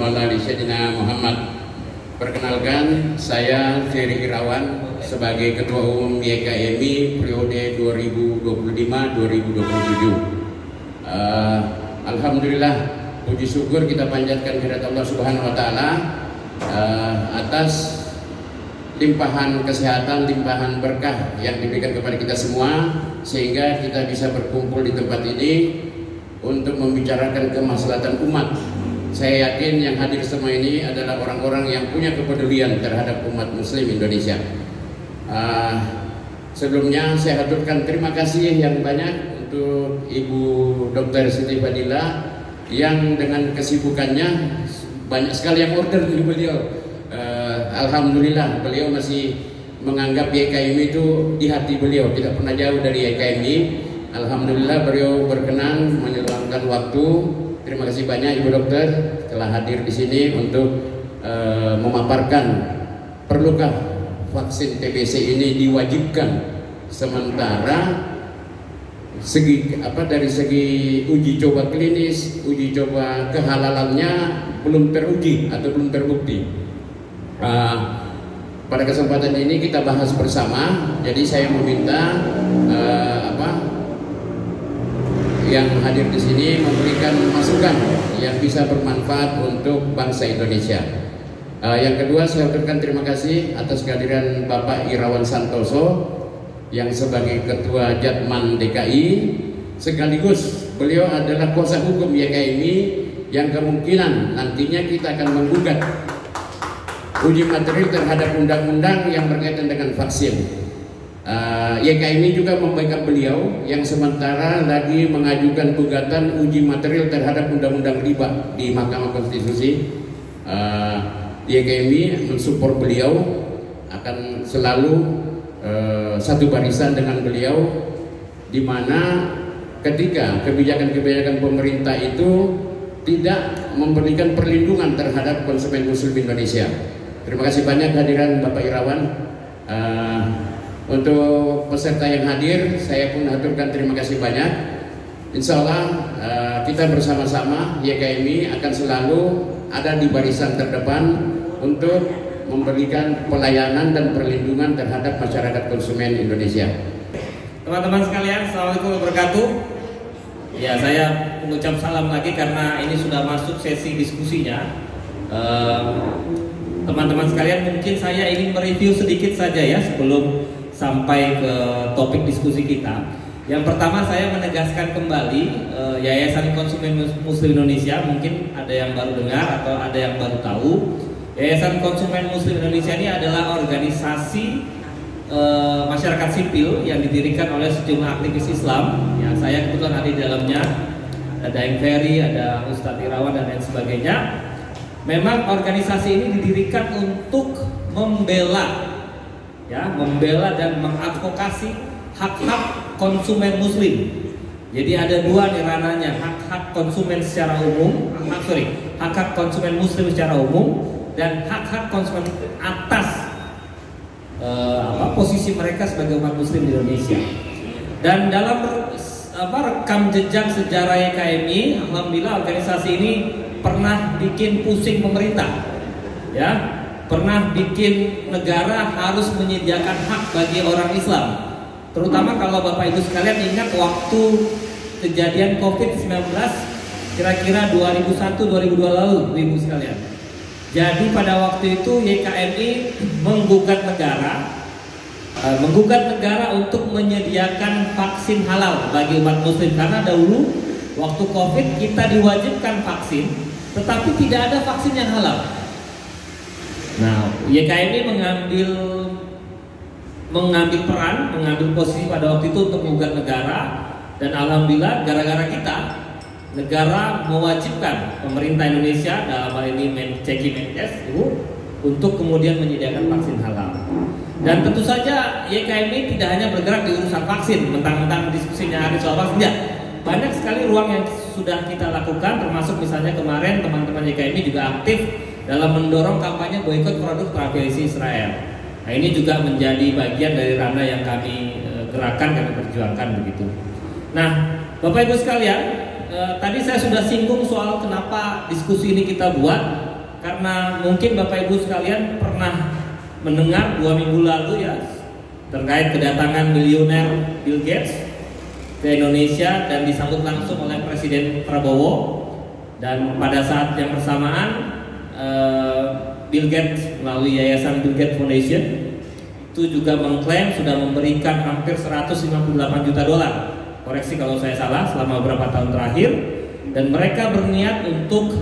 wa ala ali sayyidina Muhammad. Perkenalkan, saya Ferry Irawan sebagai Ketua Umum YKMI periode 2025-2027. Alhamdulillah, puji syukur kita panjatkan kehadirat Allah Subhanahu wa taala atas limpahan kesehatan, limpahan berkah yang diberikan kepada kita semua, sehingga kita bisa berkumpul di tempat ini untuk membicarakan kemaslahatan umat. Saya yakin yang hadir semua ini adalah orang-orang yang punya kepedulian terhadap umat muslim Indonesia. Sebelumnya saya haturkan terima kasih yang banyak untuk Ibu Dr. Siti Fadila yang dengan kesibukannya banyak sekali yang order dari beliau. Alhamdulillah beliau masih menganggap YKMI itu di hati beliau, tidak pernah jauh dari YKMI. Alhamdulillah beliau berkenan meluangkan waktu. Terima kasih banyak Ibu Dokter telah hadir di sini untuk memaparkan perlukah vaksin TBC ini diwajibkan, sementara dari segi uji coba klinis, uji coba kehalalannya belum teruji atau belum terbukti. Pada kesempatan ini kita bahas bersama. Jadi saya meminta yang hadir di sini memberikan masukan yang bisa bermanfaat untuk bangsa Indonesia. Yang kedua, saya ucapkan terima kasih atas kehadiran Bapak Irawan Santoso yang sebagai Ketua Jatman DKI, sekaligus beliau adalah kuasa hukum YKMI yang kemungkinan nantinya kita akan menggugat uji materi terhadap undang-undang yang berkaitan dengan vaksin. YKMI juga membackup beliau yang sementara lagi mengajukan gugatan uji material terhadap undang-undang riba di Mahkamah Konstitusi. YKMI mensupport beliau, akan selalu satu barisan dengan beliau, di mana ketika kebijakan-kebijakan pemerintah itu tidak memberikan perlindungan terhadap konsumen muslim Indonesia. Terima kasih banyak hadiran Bapak Irawan. Untuk peserta yang hadir, saya pun haturkan terima kasih banyak. Insya Allah kita bersama-sama YKMI akan selalu ada di barisan terdepan untuk memberikan pelayanan dan perlindungan terhadap masyarakat konsumen Indonesia. Teman-teman sekalian, assalamualaikum warahmatullahi wabarakatuh. Ya, saya mengucap salam lagi karena ini sudah masuk sesi diskusinya. Teman-teman sekalian, mungkin saya ingin mereview sedikit saja ya sebelum sampai ke topik diskusi kita. Yang pertama, saya menegaskan kembali Yayasan Konsumen Muslim Indonesia, mungkin ada yang baru dengar atau ada yang baru tahu. Yayasan Konsumen Muslim Indonesia ini adalah organisasi masyarakat sipil yang didirikan oleh sejumlah aktivis Islam. Ya, saya kebetulan ada di dalamnya. Ada yang Ferry, ada Ustadz Irawan dan lain sebagainya. Memang organisasi ini didirikan untuk membela dan mengadvokasi hak-hak konsumen muslim. Jadi ada dua nih ranahnya, hak-hak konsumen secara umum, hak-hak konsumen muslim secara umum, dan hak-hak konsumen atas posisi mereka sebagai umat muslim di Indonesia. Dan dalam rekam jejak sejarah YKMI, alhamdulillah organisasi ini pernah bikin pusing pemerintah, ya. Pernah bikin negara harus menyediakan hak bagi orang Islam. Terutama kalau Bapak Ibu sekalian ingat waktu kejadian COVID-19 kira-kira 2001-2002 lalu, Ibu sekalian. Jadi pada waktu itu YKMI menggugat negara untuk menyediakan vaksin halal bagi umat muslim, karena dahulu waktu COVID kita diwajibkan vaksin, tetapi tidak ada vaksin yang halal. Nah, YKMI mengambil peran, mengambil posisi pada waktu itu untuk menggugat negara, dan alhamdulillah gara-gara kita, negara mewajibkan pemerintah Indonesia dalam hal ini Menkes untuk kemudian menyediakan vaksin halal. Dan tentu saja YKMI tidak hanya bergerak di urusan vaksin, mentang-mentang diskusinya hari soal vaksin, enggak. Banyak sekali ruang yang sudah kita lakukan, termasuk misalnya kemarin teman-teman YKMI juga aktif dalam mendorong kampanye boikot produk terafiliasi Israel. Nah, ini juga menjadi bagian dari ranah yang kami gerakan, kami perjuangkan begitu. Nah, Bapak Ibu sekalian, tadi saya sudah singgung soal kenapa diskusi ini kita buat. karena mungkin Bapak Ibu sekalian pernah mendengar 2 minggu lalu ya terkait kedatangan miliuner Bill Gates ke Indonesia dan disambut langsung oleh Presiden Prabowo. Dan pada saat yang bersamaan Bill Gates melalui Yayasan Bill Gates Foundation itu juga mengklaim sudah memberikan hampir 158 juta dolar, koreksi kalau saya salah, selama beberapa tahun terakhir, dan mereka berniat untuk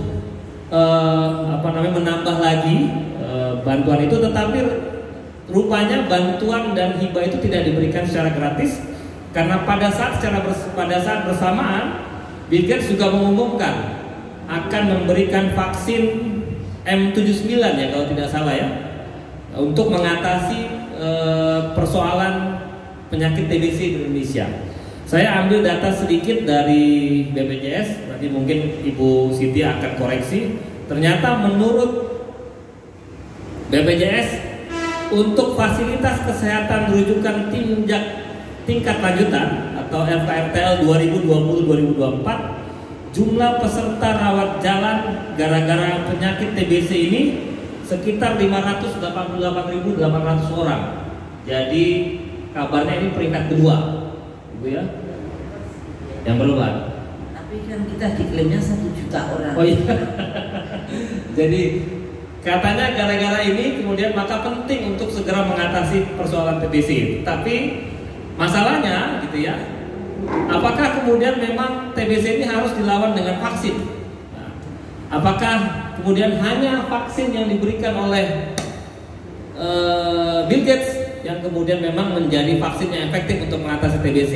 menambah lagi bantuan itu, tetapi rupanya bantuan dan hibah itu tidak diberikan secara gratis karena pada saat bersamaan Bill Gates juga mengumumkan akan memberikan vaksin M79 ya kalau tidak salah ya, untuk mengatasi persoalan penyakit TBC di Indonesia. Saya ambil data sedikit dari BPJS, nanti mungkin Ibu Siti akan koreksi. Ternyata menurut BPJS untuk fasilitas kesehatan rujukan tingkat lanjutan atau FKRTL 2020-2024, jumlah peserta rawat jalan gara-gara penyakit TBC ini sekitar 588.800 orang. Jadi kabarnya ini peringkat kedua, Ibu ya, yang berubah. Tapi kan kita diklaimnya 1 juta orang. Oh iya. Jadi katanya gara-gara ini kemudian maka penting untuk segera mengatasi persoalan TBC. Tapi masalahnya gitu ya, apakah kemudian memang TBC ini harus dilawan dengan vaksin? Nah, apakah kemudian hanya vaksin yang diberikan oleh Bill Gates yang kemudian memang menjadi vaksin yang efektif untuk mengatasi TBC?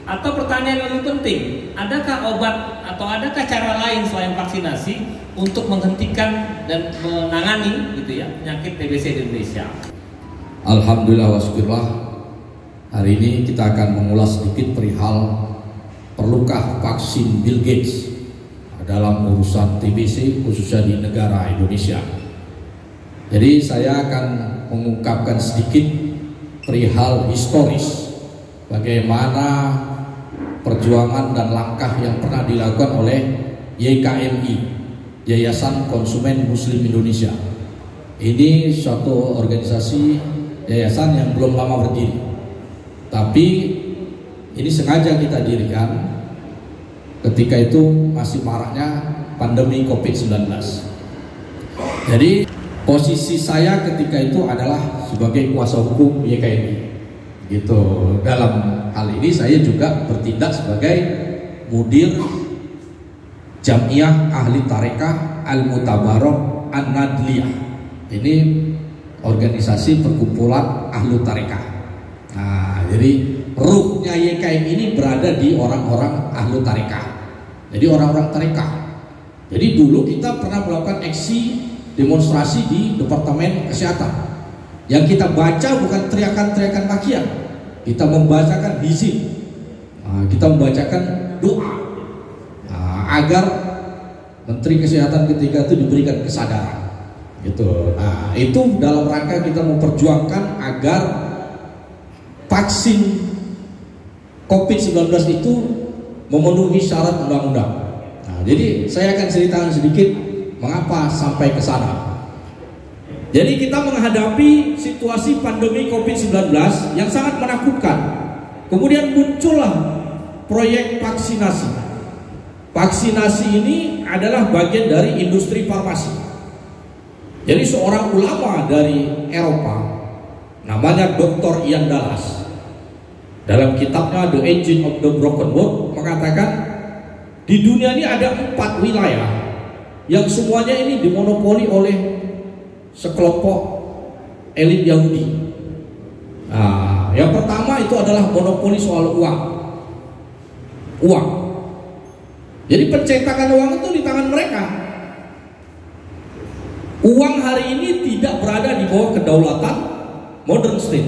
Atau pertanyaan yang lebih penting, adakah obat atau adakah cara lain selain vaksinasi untuk menghentikan dan menangani gitu ya penyakit TBC di Indonesia? Alhamdulillah wa syukurlah. Hari ini kita akan mengulas sedikit perihal perlukah vaksin Bill Gates dalam urusan TBC khususnya di negara Indonesia. Jadi saya akan mengungkapkan sedikit perihal historis bagaimana perjuangan dan langkah yang pernah dilakukan oleh YKMI, Yayasan Konsumen Muslim Indonesia. Ini suatu organisasi yayasan yang belum lama berdiri, tapi ini sengaja kita dirikan ketika itu masih maraknya pandemi COVID-19. Jadi posisi saya ketika itu adalah sebagai kuasa hukum YKMI. Gitu. Dalam hal ini saya juga bertindak sebagai mudir Jamiah Ahli Tarekah Al-Mutabarok An-Nadliyah. Ini organisasi perkumpulan ahli tarekah. Nah, jadi ruhnya YKM ini berada di orang-orang ahli tarekah. Jadi orang-orang tarekah. Jadi dulu kita pernah melakukan aksi demonstrasi di Departemen Kesehatan. Yang kita baca bukan teriakan-teriakan makian, kita membacakan hizib, kita membacakan doa agar Menteri Kesehatan ketika itu diberikan kesadaran. Gitu. Nah, itu dalam rangka kita memperjuangkan agar vaksin COVID-19 itu memenuhi syarat undang-undang. Nah, jadi saya akan ceritakan sedikit mengapa sampai ke sana. Jadi kita menghadapi situasi pandemi COVID-19 yang sangat menakutkan. Kemudian muncullah proyek vaksinasi. Vaksinasi ini adalah bagian dari industri farmasi. Jadi seorang ulama dari Eropa namanya Dr. Ian Dallas dalam kitabnya The Engine of the Broken World mengatakan di dunia ini ada 4 wilayah yang semuanya ini dimonopoli oleh sekelompok elit Yahudi. Nah, yang pertama itu adalah monopoli soal uang. Jadi pencetakan uang itu di tangan mereka. Uang hari ini tidak berada di bawah kedaulatan modern state.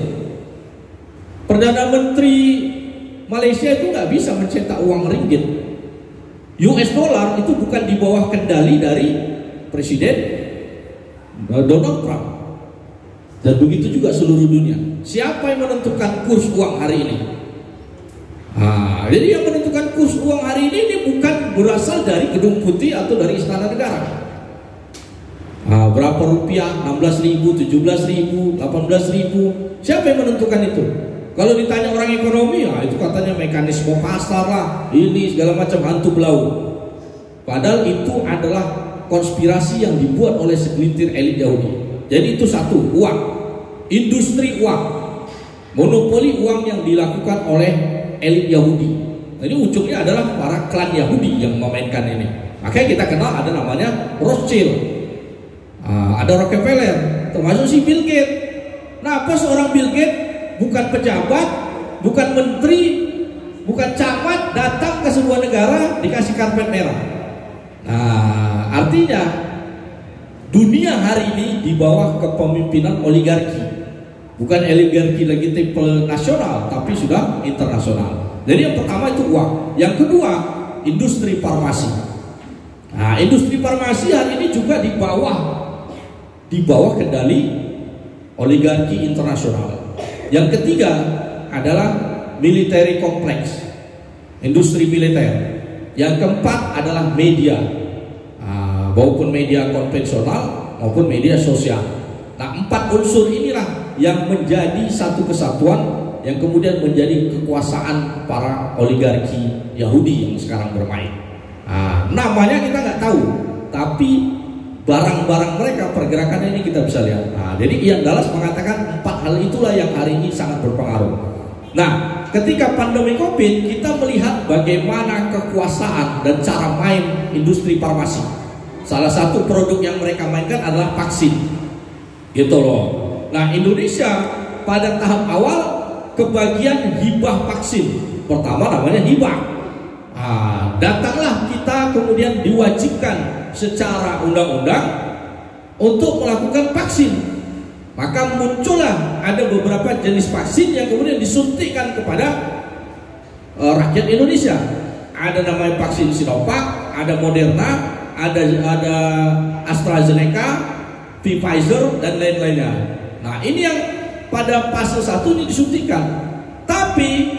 Perdana Menteri Malaysia itu nggak bisa mencetak uang ringgit. US dollar itu bukan di bawah kendali dari Presiden Donald Trump. Dan begitu juga seluruh dunia. Siapa yang menentukan kurs uang hari ini? Jadi yang menentukan kurs uang hari ini bukan berasal dari Gedung Putih atau dari Istana Negara. Berapa rupiah? 16.000, 17.000, 18.000. Siapa yang menentukan itu? Kalau ditanya orang ekonomi, ya itu katanya mekanisme pasar lah, ini segala macam, hantu belau. Padahal itu adalah konspirasi yang dibuat oleh segelintir elit Yahudi. Jadi itu satu, uang, industri uang, monopoli uang yang dilakukan oleh elit Yahudi. Jadi ujungnya adalah para klan Yahudi yang memainkan ini. Makanya kita kenal ada namanya Rothschild, ada Rockefeller, termasuk si Bill Gates. Nah, apa seorang Bill Gates bukan pejabat, bukan menteri, bukan camat, datang ke sebuah negara dikasih karpet merah. Nah, artinya dunia hari ini di bawah kepemimpinan oligarki. Bukan oligarki lagi tipe nasional, tapi sudah internasional. Jadi yang pertama itu uang. Yang kedua, industri farmasi. Nah, industri farmasi hari ini juga di bawah kendali oligarki internasional. Yang ketiga adalah military complex, industri militer. Yang keempat adalah media, maupun media konvensional maupun media sosial. Nah, 4 unsur inilah yang menjadi satu kesatuan yang kemudian menjadi kekuasaan para oligarki Yahudi yang sekarang bermain. Namanya kita nggak tahu, tapi barang-barang mereka, pergerakan ini kita bisa lihat. Jadi Ian Dallas mengatakan 4 hal itulah yang hari ini sangat berpengaruh. Nah, ketika pandemi COVID, kita melihat bagaimana kekuasaan dan cara main industri farmasi. Salah satu produk yang mereka mainkan adalah vaksin, gitu loh. Nah, Indonesia pada tahap awal kebagian hibah vaksin. Pertama namanya hibah. Datanglah kita kemudian diwajibkan secara undang-undang untuk melakukan vaksin. Maka muncullah ada beberapa jenis vaksin yang kemudian disuntikkan kepada rakyat Indonesia. Ada namanya vaksin Sinovac, ada Moderna, ada AstraZeneca, Pfizer dan lain-lainnya. Nah, ini yang pada fase 1 ini disuntikan. Tapi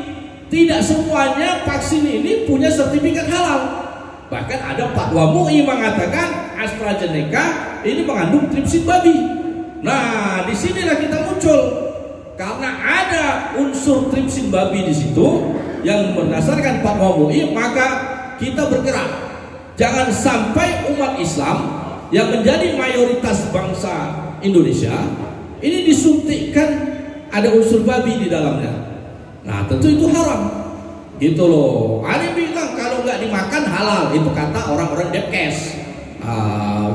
tidak semuanya vaksin ini punya sertifikat halal. Bahkan ada Fatwa MUI mengatakan AstraZeneca ini mengandung tripsin babi. Nah, disinilah kita muncul karena ada unsur tripsin babi di situ yang berdasarkan Fatwa MUI, maka kita bergerak. Jangan sampai umat Islam yang menjadi mayoritas bangsa Indonesia ini disuntikkan ada unsur babi di dalamnya. Nah, tentu itu haram, gitu loh. Ada yang bilang kalau nggak dimakan halal, itu kata orang-orang Depkes.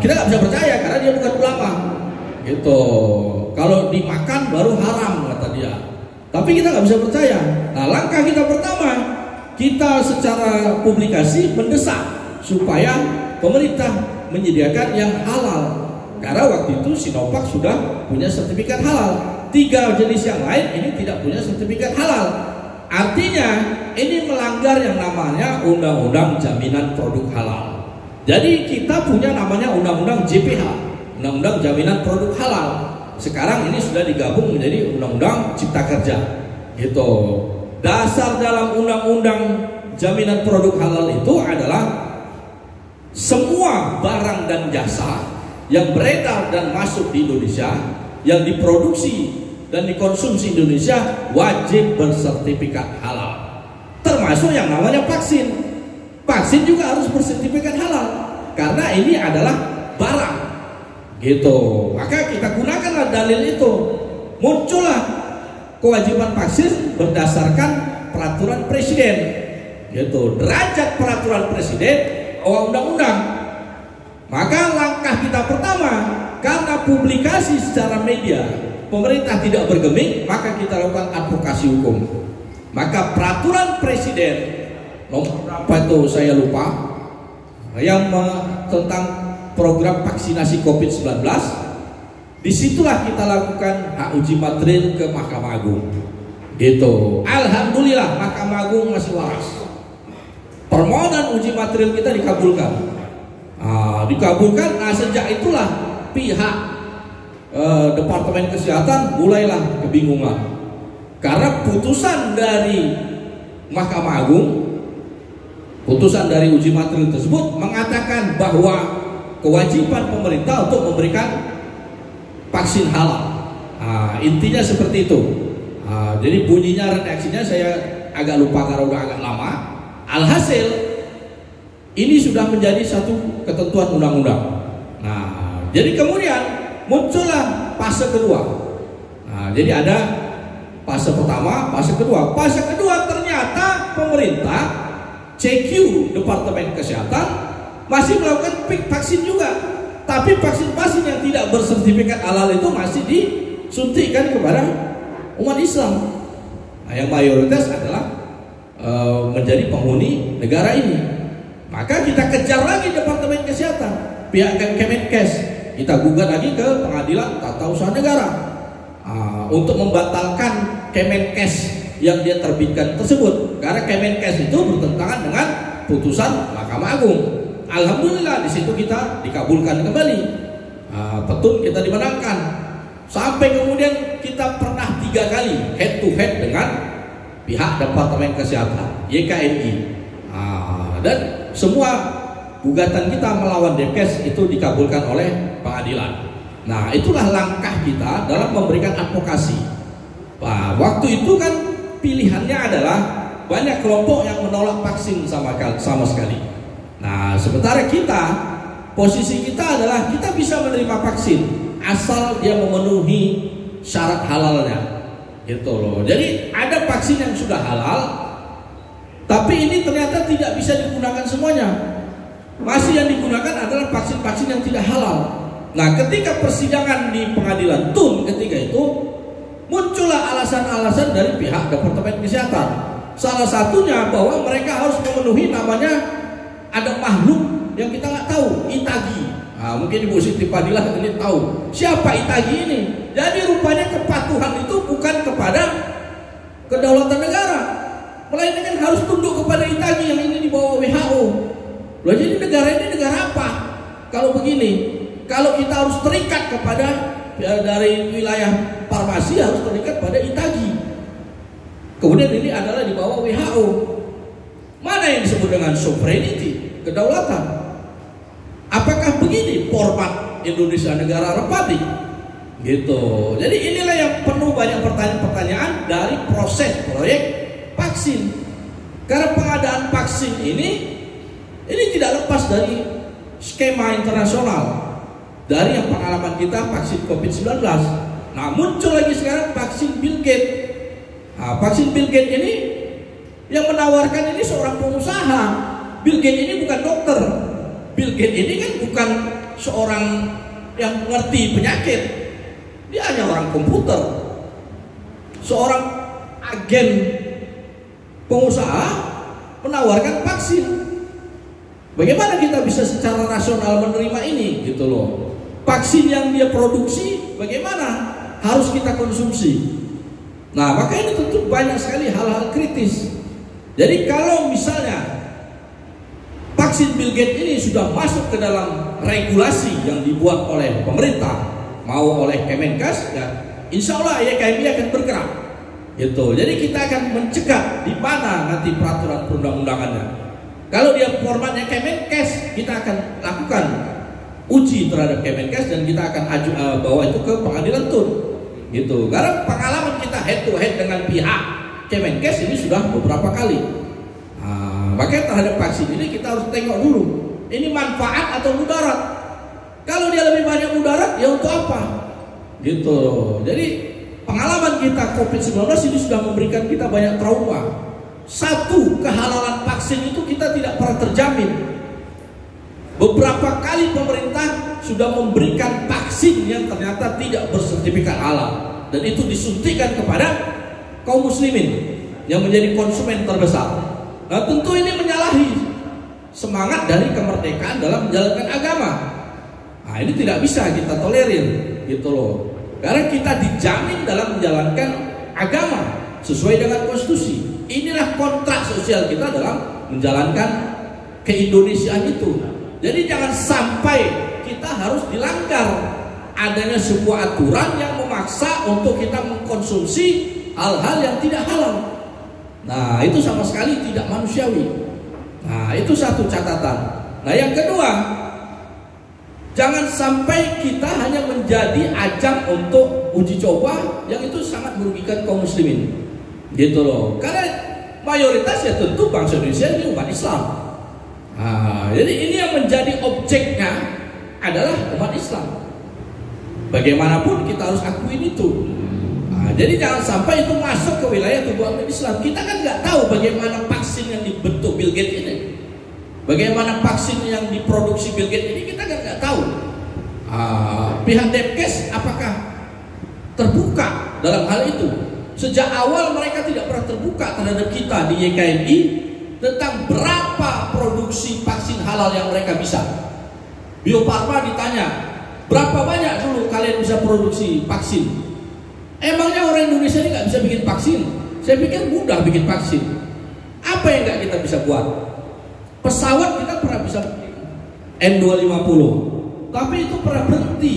Kita nggak bisa percaya karena dia bukan ulama, gitu. Kalau dimakan baru haram kata dia. Tapi kita nggak bisa percaya. Nah, langkah kita pertama, kita secara publikasi mendesak supaya pemerintah menyediakan yang halal. Karena waktu itu Sinovac sudah punya sertifikat halal. 3 jenis yang lain ini tidak punya sertifikat halal. Artinya ini melanggar yang namanya Undang-Undang Jaminan Produk Halal. Jadi kita punya namanya Undang-Undang JPH, Undang-Undang Jaminan Produk Halal. Sekarang ini sudah digabung menjadi Undang-Undang Cipta Kerja. Gitu. Dasar dalam Undang-Undang Jaminan Produk Halal itu adalah semua barang dan jasa yang beredar dan masuk di Indonesia, yang diproduksi dan dikonsumsi Indonesia wajib bersertifikat halal. Termasuk yang namanya vaksin. Vaksin juga harus bersertifikat halal karena ini adalah barang. Gitu. Maka kita gunakanlah dalil itu. Muncullah kewajiban vaksin berdasarkan peraturan presiden. Gitu. Derajat peraturan presiden undang-undang. Maka langkah kita pertama, karena publikasi secara media pemerintah tidak bergeming, maka kita lakukan advokasi hukum. Maka peraturan presiden nomor berapa itu saya lupa, yang tentang program vaksinasi COVID-19, disitulah kita lakukan hak uji materi ke Mahkamah Agung. Gitu. Alhamdulillah Mahkamah Agung masih waras. Permohonan uji material kita dikabulkan. Dikabulkan. Nah, sejak itulah pihak Departemen Kesehatan mulailah kebingungan karena putusan dari Mahkamah Agung, putusan dari uji material tersebut mengatakan bahwa kewajiban pemerintah untuk memberikan vaksin halal. Intinya seperti itu. Jadi bunyinya, redaksinya saya agak lupa karena udah agak lama. Alhasil ini sudah menjadi satu ketentuan undang-undang. Jadi kemudian muncullah fase kedua. Jadi ada fase pertama, fase kedua. Fase kedua ternyata pemerintah CQ Departemen Kesehatan masih melakukan vaksin juga. Tapi vaksin-vaksin yang tidak bersertifikat halal itu masih disuntikkan kepada umat Islam. Yang mayoritas adalah menjadi penghuni negara ini. Maka kita kejar lagi Departemen Kesehatan, pihak Kemenkes, kita gugat lagi ke Pengadilan Tata Usaha Negara untuk membatalkan Kemenkes yang dia terbitkan tersebut, karena Kemenkes itu bertentangan dengan putusan Mahkamah Agung. Alhamdulillah di situ kita dikabulkan kembali, petun kita dimenangkan. Sampai kemudian kita pernah 3 kali head to head dengan pihak Departemen Kesehatan YKNI, dan semua gugatan kita melawan Depkes itu dikabulkan oleh pengadilan. Nah, itulah langkah kita dalam memberikan advokasi. Waktu itu kan pilihannya adalah banyak kelompok yang menolak vaksin sama sekali. Nah, sementara kita, posisi kita adalah kita bisa menerima vaksin asal dia memenuhi syarat halalnya, gitu loh. Jadi ada vaksin yang sudah halal, tapi ini ternyata tidak bisa digunakan semuanya. Masih yang digunakan adalah vaksin-vaksin yang tidak halal. Nah, ketika persidangan di pengadilan TUN ketika itu muncullah alasan-alasan dari pihak Departemen Kesehatan. Salah satunya bahwa mereka harus memenuhi namanya, ada makhluk yang kita nggak tahu, Itagi. Mungkin Ibu Siti Fadilah ini tahu siapa Itagi ini. Jadi rupanya kepatuhan itu bukan kepada kedaulatan negara, melainkan harus tunduk kepada Itagi yang ini di bawah WHO. Loh, jadi negara ini negara apa? Kalau begini, kalau kita harus terikat kepada dari wilayah farmasi harus terikat pada Itagi. Kemudian ini adalah di bawah WHO. Mana yang disebut dengan sovereignty, kedaulatan? Apakah begini format Indonesia negara republik? Gitu. Jadi inilah yang penuh banyak pertanyaan-pertanyaan dari proses proyek vaksin. Karena pengadaan vaksin ini tidak lepas dari skema internasional, dari yang pengalaman kita vaksin COVID-19. Nah, muncul lagi sekarang vaksin Bill Gates. Vaksin Bill Gates ini yang menawarkan ini seorang pengusaha. Bill Gates ini bukan dokter. Bill Gates ini kan bukan seorang yang mengerti penyakit. Dia hanya orang komputer, seorang agen pengusaha menawarkan vaksin. Bagaimana kita bisa secara rasional menerima ini, gitu loh? Vaksin yang dia produksi bagaimana harus kita konsumsi? Nah, maka ini tentu banyak sekali hal-hal kritis. Jadi kalau misalnya vaksin Bill Gates ini sudah masuk ke dalam regulasi yang dibuat oleh pemerintah, mau oleh Kemenkes, ya insya Allah YKMI akan bergerak, gitu. Jadi kita akan mencegat di mana nanti peraturan perundang-undangannya. Kalau dia formatnya Kemenkes, kita akan lakukan uji terhadap Kemenkes dan kita akan bawa itu ke pengadilan TUN, gitu. Karena pengalaman kita head to head dengan pihak Kemenkes ini sudah beberapa kali. Makanya terhadap vaksin ini kita harus tengok dulu, ini manfaat atau mudarat. Kalau dia lebih banyak mudarat, ya untuk apa? Gitu. Jadi pengalaman kita COVID-19 ini sudah memberikan kita banyak trauma. Satu, kehalalan vaksin itu kita tidak pernah terjamin. Beberapa kali pemerintah sudah memberikan vaksin yang ternyata tidak bersertifikat halal, dan itu disuntikan kepada kaum muslimin yang menjadi konsumen terbesar. Nah, tentu ini menyalahi semangat dari kemerdekaan dalam menjalankan agama. Nah, ini tidak bisa kita tolerir, gitu loh. Karena kita dijamin dalam menjalankan agama sesuai dengan konstitusi. Inilah kontrak sosial kita dalam menjalankan keindonesiaan itu. Jadi jangan sampai kita harus dilanggar adanya sebuah aturan yang memaksa untuk kita mengkonsumsi hal-hal yang tidak halal. Nah, itu sama sekali tidak manusiawi. Nah, itu satu catatan. Nah, yang kedua, Jangan sampai kita hanya menjadi ajang untuk uji coba yang itu sangat merugikan kaum muslimin. Gitu loh. Karena mayoritas ya tentu bangsa Indonesia ini umat Islam. Jadi ini yang menjadi objeknya adalah umat Islam. Bagaimanapun kita harus akuin itu. Jadi jangan sampai itu masuk ke wilayah tubuh umat Islam. Kita kan nggak tahu bagaimana vaksin yang dibentuk Bill Gates ini, bagaimana vaksin yang diproduksi Bill Gates ini, kita kan nggak tahu. Pihak Depkes apakah terbuka dalam hal itu? Sejak awal mereka tidak pernah terbuka terhadap kita di YKMI tentang berapa produksi vaksin halal yang mereka bisa. Bio Farma ditanya, berapa banyak dulu kalian bisa produksi vaksin? Emangnya orang Indonesia ini nggak bisa bikin vaksin? Saya pikir mudah bikin vaksin. Apa yang nggak kita bisa buat? Pesawat kita pernah bisa bikin N250, tapi itu pernah berhenti.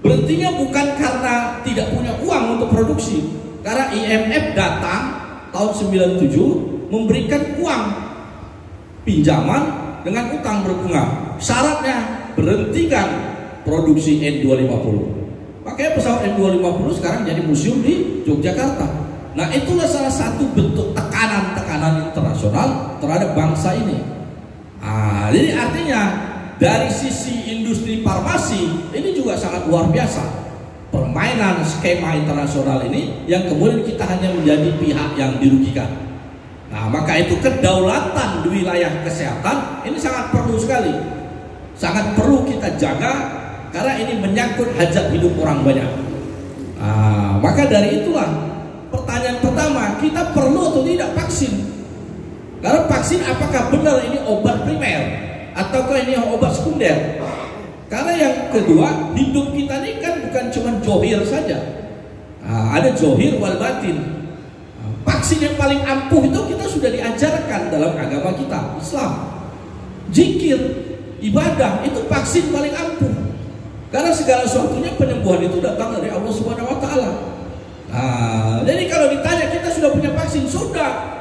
Berhentinya bukan karena tidak punya uang untuk produksi, karena IMF datang tahun 97 memberikan uang pinjaman dengan utang berbunga. Syaratnya berhentikan produksi N250. Makanya pesawat N250 sekarang jadi museum di Yogyakarta. Nah, itulah salah satu bentuk tekanan internasional terhadap bangsa ini. Jadi artinya dari sisi industri farmasi ini juga sangat luar biasa. Permainan skema internasional ini yang kemudian kita hanya menjadi pihak yang dirugikan. Nah, maka itu kedaulatan di wilayah kesehatan ini sangat perlu sekali. Sangat perlu kita jaga. Karena ini menyangkut hajat hidup orang banyak. Maka dari itulah pertanyaan pertama, kita perlu atau tidak vaksin? Karena vaksin apakah benar ini obat primer ataukah ini obat sekunder? Karena yang kedua, hidup kita ini kan bukan cuma johir saja. Ada johir wal batin. Vaksin yang paling ampuh itu kita sudah diajarkan dalam agama kita, Islam. Zikir, ibadah itu vaksin paling ampuh. Karena segala sesuatunya penyembuhan itu datang dari Allah Subhanahu wa taala. Jadi kalau ditanya kita sudah punya vaksin, sudah.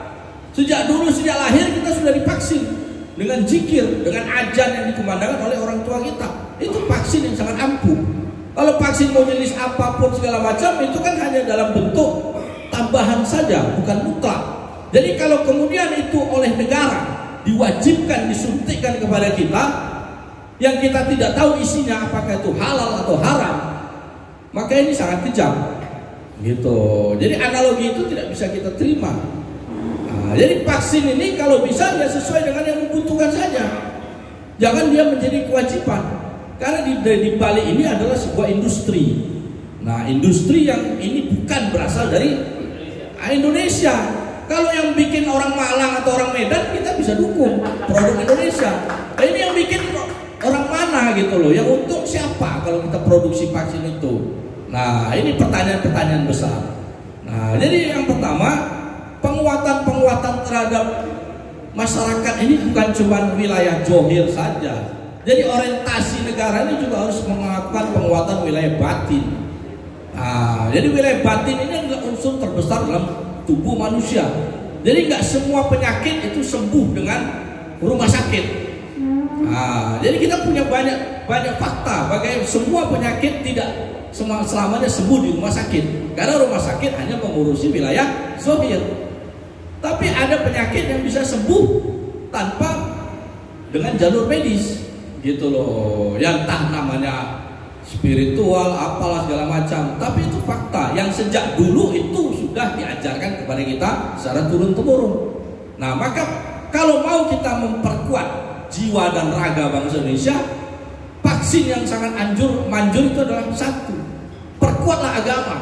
Sejak dulu, sejak lahir kita sudah divaksin dengan zikir, dengan ajan yang dikumandangkan oleh orang tua kita. Itu vaksin yang sangat ampuh. Kalau vaksin mau jenis apapun segala macam itu kan hanya dalam bentuk tambahan saja, bukan mutlak. Jadi kalau kemudian itu oleh negara diwajibkan disuntikkan kepada kita, yang kita tidak tahu isinya apakah itu halal atau haram, maka ini sangat kejam, gitu. Jadi analogi itu tidak bisa kita terima. Jadi vaksin ini kalau bisa ya sesuai dengan yang membutuhkan saja, jangan dia menjadi kewajiban. Karena di balik ini adalah sebuah industri. Nah, industri yang ini bukan berasal dari Indonesia. Kalau yang bikin orang Malang atau orang Medan kita bisa dukung produk Indonesia. Nah, ini yang bikin orang mana gitu loh, yang untuk siapa kalau kita produksi vaksin itu? Nah, ini pertanyaan-pertanyaan besar. Nah, jadi yang pertama, penguatan terhadap masyarakat ini bukan cuma wilayah johir saja. Jadi orientasi negara ini juga harus melakukan penguatan wilayah batin. Jadi wilayah batin ini adalah unsur terbesar dalam tubuh manusia. Jadi nggak semua penyakit itu sembuh dengan rumah sakit. Jadi kita punya banyak fakta bagaimana semua penyakit tidak selamanya sembuh di rumah sakit, karena rumah sakit hanya mengurusi wilayah zahir. Tapi ada penyakit yang bisa sembuh tanpa dengan jalur medis, gitu loh. Yang entah namanya spiritual, apalah segala macam. Tapi itu fakta yang sejak dulu itu sudah diajarkan kepada kita secara turun-temurun. Nah, maka kalau mau kita memperkuat jiwa dan raga bangsa Indonesia, vaksin yang sangat manjur itu adalah satu, perkuatlah agama,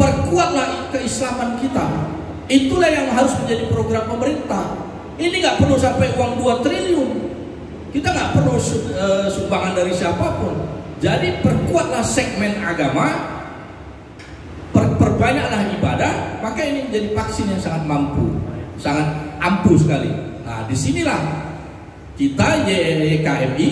perkuatlah keislaman kita. Itulah yang harus menjadi program pemerintah. Ini nggak perlu sampai uang 2 triliun, kita nggak perlu sumbangan dari siapapun. Jadi perkuatlah segmen agama, perbanyaklah ibadah, maka ini menjadi vaksin yang sangat mampu, sangat ampuh sekali. Nah, disinilah kita YKMI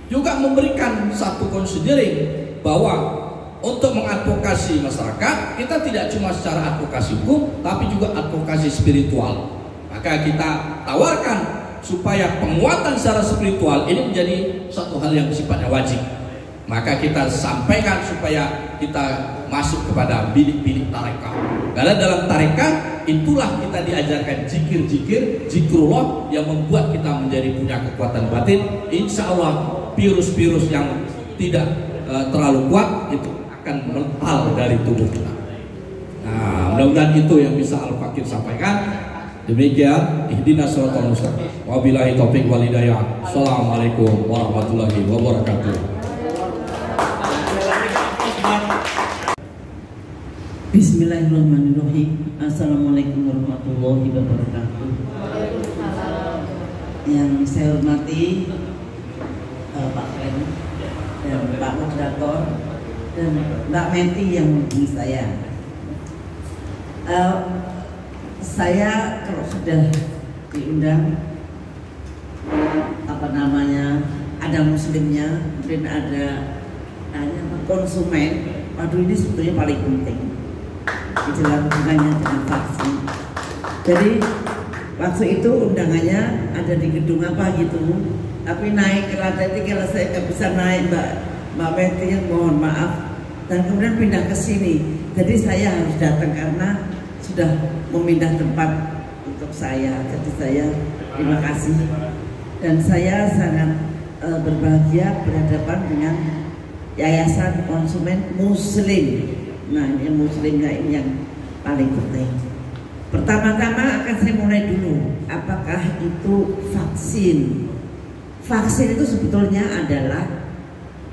juga memberikan satu considering bahwa untuk mengadvokasi masyarakat, kita tidak cuma secara advokasi hukum, tapi juga advokasi spiritual. Maka kita tawarkan supaya penguatan secara spiritual ini menjadi satu hal yang sifatnya wajib. Maka kita sampaikan supaya kita masuk kepada bilik-bilik tarekah. Karena dalam tarekah itulah kita diajarkan zikir-zikir, zikrullah yang membuat kita menjadi punya kekuatan batin. Insya Allah virus-virus yang tidak terlalu kuat itu akan mental dari tubuh kita. Nah, mudah-mudahan itu yang bisa Al-Fakir sampaikan. Demikian, ihdinas shiratal mustaqim. Wabillahi taufiq wal hidayah. Assalamualaikum warahmatullahi wabarakatuh. Bismillahirrahmanirrahim. Assalamualaikum warahmatullahi wabarakatuh. Yang saya hormati Pak Klen dan Pak Moderator dan Mbak Menti yang menghubungi saya. Saya kalau sudah diundang ada muslimnya, kemudian ada konsumen. Waduh, ini sebetulnya paling penting di dalam hubungannya dengan vaksin. Jadi waktu itu undangannya ada di gedung apa gitu, tapi naik ke lantai 3 kalau saya nggak bisa naik, Mbak Betty, mohon maaf, dan kemudian pindah ke sini. Jadi saya harus datang karena sudah memindah tempat untuk saya. Jadi saya terima kasih dan saya sangat berbahagia berhadapan dengan Yayasan Konsumen Muslim. Nah, ini muslimnya ini yang paling penting. Pertama-tama akan saya mulai dulu, apakah itu vaksin? Vaksin itu sebetulnya adalah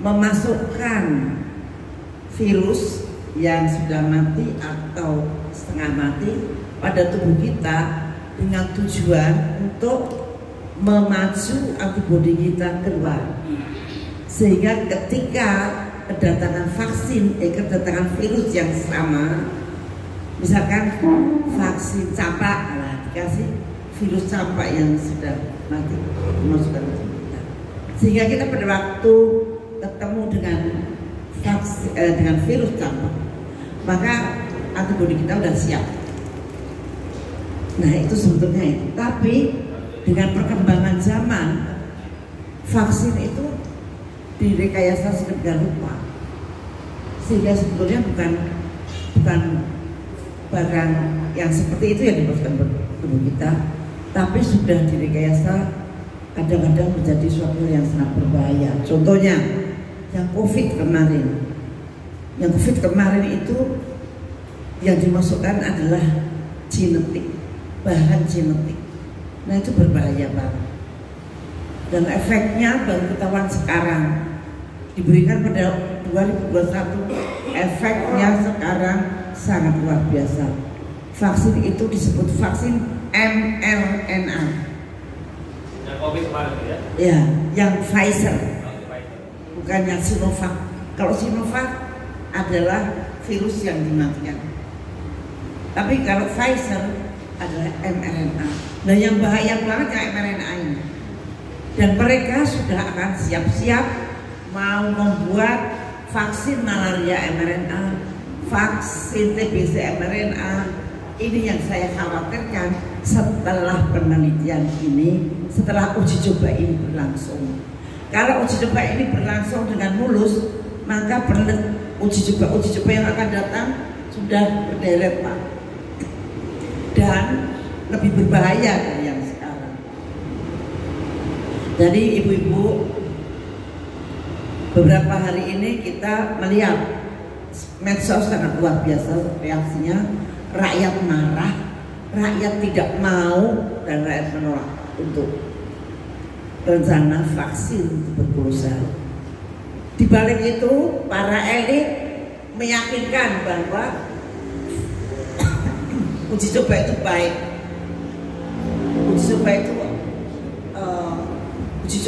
memasukkan virus yang sudah mati atau setengah mati pada tubuh kita dengan tujuan untuk memacu antibodi kita keluar. Sehingga ketika kedatangan vaksin, kedatangan virus yang sama, misalkan vaksin campak, dikasih virus campak yang sudah mati dimasukkan ke tubuh kita, sehingga kita pada waktu ketemu dengan vaksin, dengan virus campak, maka antibodi kita sudah siap. Nah, itu sebetulnya itu. Tapi dengan perkembangan zaman, vaksin itu direkayasa sedemikian rupa sehingga sebetulnya bukan barang yang seperti itu yang dimasukkan ke tubuh kita, tapi sudah direkayasa kadang-kadang menjadi suatu yang sangat berbahaya. Contohnya yang COVID kemarin itu yang dimasukkan adalah genetik, bahan genetik. Nah, itu berbahaya banget dan efeknya baru ketahuan sekarang, diberikan pada 2021, efeknya sekarang sangat luar biasa. Vaksin itu disebut vaksin mRNA. Yang COVID kemarin ya? Ya, yang Pfizer, bukan yang Sinovac. Kalau Sinovac adalah virus yang dimatikan, tapi kalau Pfizer adalah mRNA. Nah, yang bahaya banget ya mRNA ini. Dan mereka sudah akan siap-siap mau membuat vaksin malaria mRNA, vaksin TBC mRNA. Ini yang saya khawatirkan setelah penelitian ini, setelah uji coba ini berlangsung. Kalau uji coba ini berlangsung dengan mulus, maka uji coba yang akan datang sudah berderet, Pak, dan lebih berbahaya dari yang sekarang. Jadi ibu-ibu, beberapa hari ini kita melihat medsos sangat luar biasa reaksinya. Rakyat marah, rakyat tidak mau, dan rakyat menolak untuk rencana vaksin tuberkulosis. Di balik itu para elit meyakinkan bahwa uji coba itu baik, uji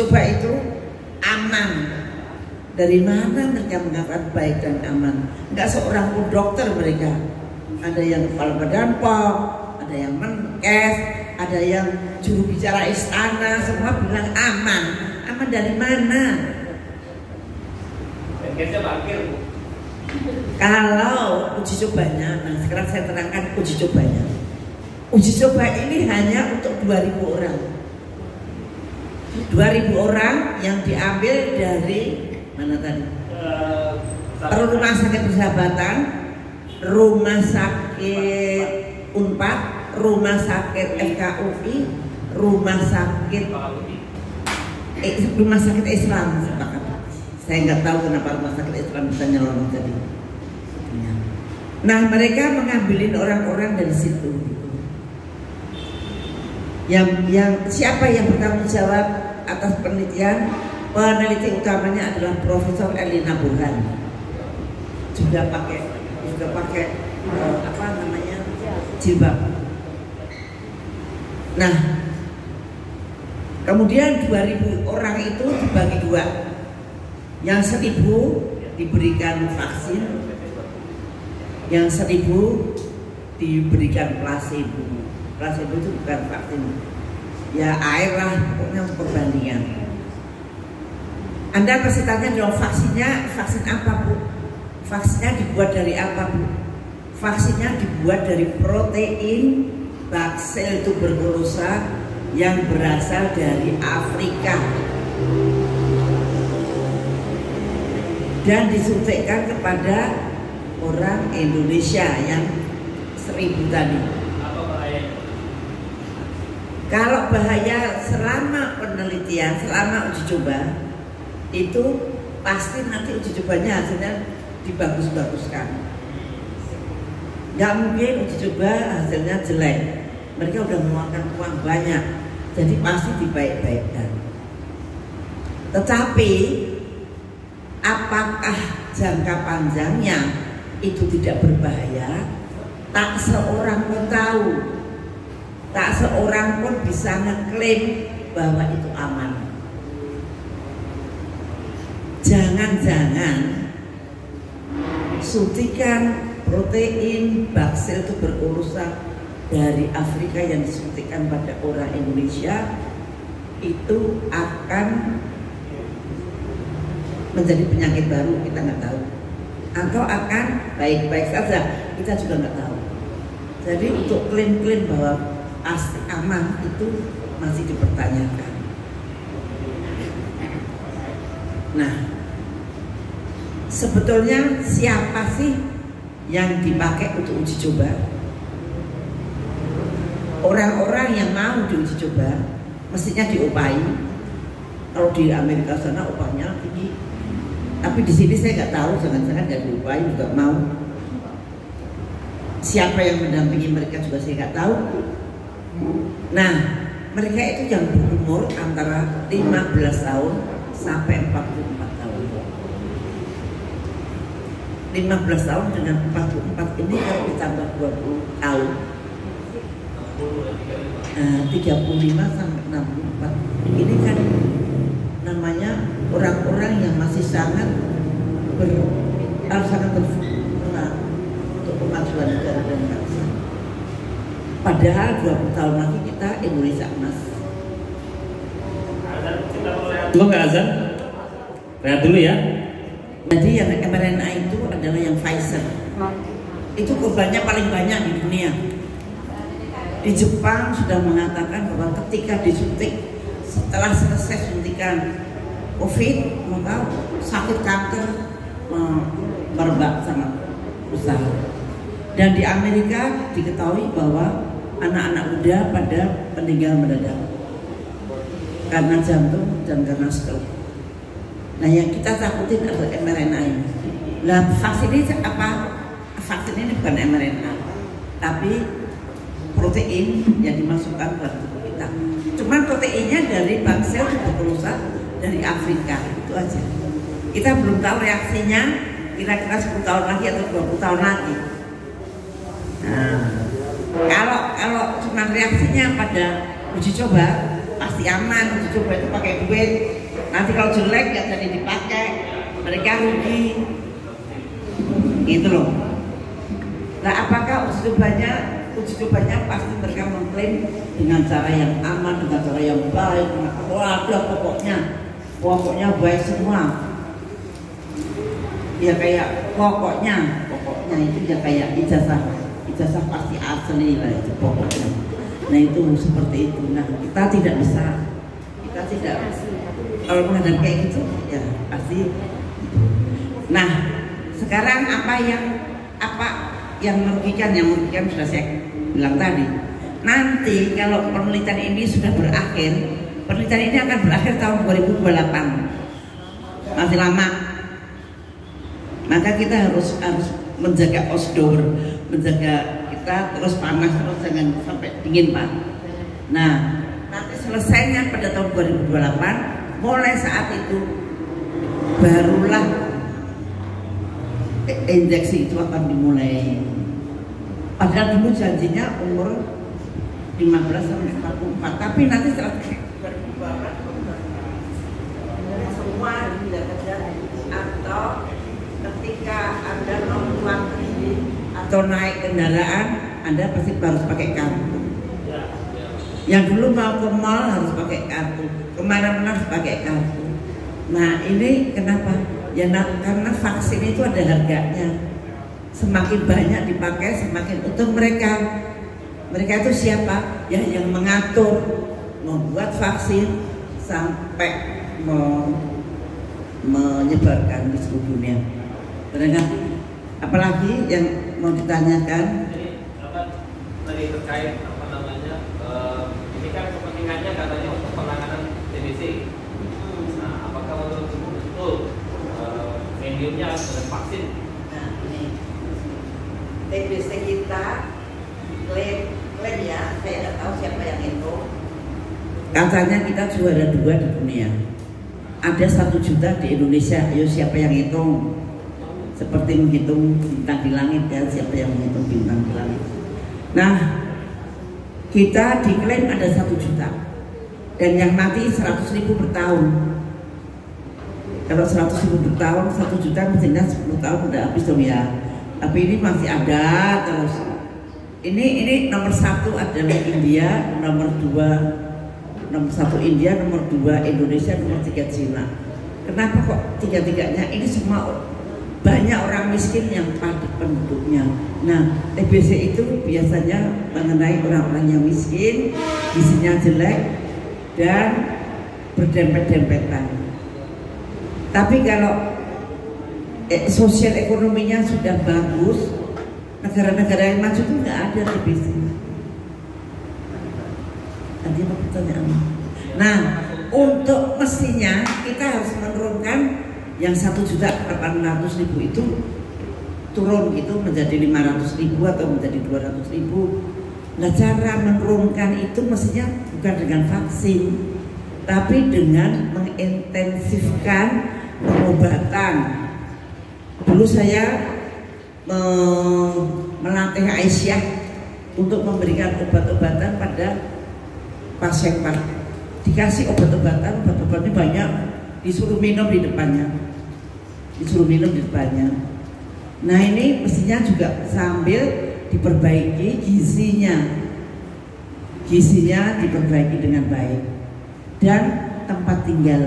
coba itu aman. Dari mana mereka mengatakan baik dan aman? Enggak seorang pun dokter mereka. Ada yang kepala badan POM, ada yang Menkes, ada yang juru bicara istana, semua bilang aman. Aman dari mana? Menkesnya bangkir. Kalau uji cobanya, nah sekarang saya terangkan uji cobanya. Uji coba ini hanya untuk 2.000 orang. 2.000 orang yang diambil dari mana tadi? Rumah sakit Persahabatan, rumah sakit Unpad, rumah sakit FKUI, rumah sakit Islam. Saya nggak tahu kenapa rumah sakit Islam bisa nyelonong tadi. Nah, mereka mengambilin orang-orang dari situ. Yang siapa yang bertanggung jawab atas penelitian? Peneliti utamanya adalah Profesor Elina Burhan. Juga pakai jilbab. Nah, kemudian 2.000 orang itu dibagi dua. Yang 1.000 diberikan vaksin, yang 1.000 diberikan placebo. Placebo itu bukan vaksin, ya air lah, pokoknya untuk perbandingan. Anda pasti tanya dong, vaksin apa Bu? Vaksinnya dibuat dari apa Bu? Vaksinnya dibuat dari protein Bacillus tuberculosis yang berasal dari Afrika dan disuntikkan kepada orang Indonesia yang 1.000 tadi. Kalau bahaya selama penelitian, selama uji coba, itu pasti nanti uji cobanya hasilnya dibagus-baguskan. Gak mungkin uji coba hasilnya jelek. Mereka udah mengeluarkan uang banyak, jadi pasti dibaik-baikkan. Tetapi apakah jangka panjangnya itu tidak berbahaya? Tak seorang pun tahu. Tak seorang pun bisa ngeklaim bahwa itu aman. Jangan-jangan suntikan protein Bacillus tuberculosis dari Afrika yang disuntikkan pada orang Indonesia itu akan menjadi penyakit baru, kita nggak tahu. Atau akan baik-baik saja, kita juga nggak tahu. Jadi untuk klaim-klaim bahwa pasti aman itu masih dipertanyakan. Nah, sebetulnya siapa sih yang dipakai untuk uji coba? Orang-orang yang mau diuji coba mestinya diupahi. Kalau di Amerika sana upahnya tinggi, tapi di sini saya nggak tahu, jangan-jangan nggak diupahi juga mau. Siapa yang mendampingi mereka juga saya nggak tahu. Nah, mereka itu yang berumur antara 15 tahun sampai 44 tahun. 15 tahun dengan 44 ini kalau ditambah 20 tahun, 35 sampai 64. Ini kan namanya orang-orang yang masih sangat berperan untuk kemajuan negara dan bangsa. Padahal 20 tahun lagi kita Indonesia emas. Coba nggak azan? Lihat dulu ya. Jadi yang mRNA itu adalah yang Pfizer. Itu korbannya paling banyak di dunia. Di Jepang sudah mengatakan bahwa ketika disuntik, setelah selesai suntikan COVID, maka sakit kanker merebak sangat besar. Dan di Amerika diketahui bahwa anak-anak muda pada meninggal mendadak karena jantung dan karena stroke. Nah, yang kita takutin adalah mRNA ini. Nah, vaksin ini apa? Vaksin ini bukan mRNA, tapi protein yang dimasukkan ke tubuh kita. Cuman proteinnya dari Bacillus tuberculosis dari Afrika, itu aja. Kita belum tahu reaksinya kira-kira 10 tahun lagi atau 20 tahun lagi. Nah, kalau cuma reaksinya pada uji coba pasti aman. Uji coba itu pakai duit. Nanti kalau jelek nggak jadi dipakai, mereka rugi. Gitu loh. Nah, apakah uji cobanya pasti mereka mengklaim dengan cara yang aman, dengan cara yang baik? Waduh, pokoknya baik semua. Ya kayak pokoknya itu ya kayak ijazah pasti asli lah itu pokoknya. Nah itu seperti itu. Nah kita tidak bisa kita tidak, kalau menghadapi kayak gitu ya pasti. Nah sekarang apa yang merugikan? Yang merugikan sudah saya bilang tadi. Nanti kalau penelitian ini sudah berakhir, penelitian ini akan berakhir tahun 2028, masih lama. Maka kita harus menjaga outdoor, menjaga kita terus panas, terus jangan sampai dingin Pak. Nah nanti selesainya pada tahun 2028, mulai saat itu barulah injeksi itu akan dimulai. Padahal dulu janjinya umur 15 sampai 44, tapi nanti setelah 2028 semua tidak terjadi. Atau ketika Anda mau keluar negeri atau naik kendaraan, Anda pasti harus pakai kartu. Yang dulu mau ke mall harus pakai kartu, kemana-mana harus pakai kartu. Nah ini kenapa? Ya karena vaksin itu ada harganya. Semakin banyak dipakai, semakin untung mereka. Mereka itu siapa? Ya yang mengatur, membuat vaksin sampai menyebarkan di seluruh dunia. Apalagi yang mau ditanyakan? Tadi terkait ini kan kepentingannya katanya untuk penanganan TBC. Nah, apakah betul mediumnya dengan vaksin? Nah, ini TBC kita klaim ya, saya tidak tahu siapa yang itu. Katanya kita juara 2 di dunia. Ada 1 juta di Indonesia. Ayo siapa yang hitung? Seperti menghitung bintang di langit ya, siapa yang menghitung bintang di langit? Nah, kita diklaim ada 1 juta dan yang mati 100.000 per tahun. Kalau 100.000 per tahun, 1 juta mestinya 10 tahun udah habis dong ya. Tapi ini masih ada terus. Ini nomor 1 adalah India, nomor 2 nomor 1 India, nomor 2 Indonesia, nomor 3 Cina. Kenapa kok 3-3-nya? Ini semua banyak orang miskin yang padat penduduknya. Nah, TBC itu biasanya mengenai orang-orang yang miskin, gizinya jelek dan berdempet-dempetan. Tapi kalau sosial ekonominya sudah bagus, negara-negara yang maju itu nggak ada TBC. Tadi apa pertanyaannya? Nah, untuk mestinya kita harus menurunkan yang 1.800.000 itu turun gitu menjadi 500.000 atau menjadi 200.000. Nah, cara menurunkan itu mestinya bukan dengan vaksin, tapi dengan mengintensifkan pengobatan. Dulu saya melatih Aisyah untuk memberikan obat-obatan pada pasien dikasih obat-obatan banyak, disuruh minum di depannya, Nah ini mestinya juga sambil diperbaiki gizinya diperbaiki dengan baik, dan tempat tinggal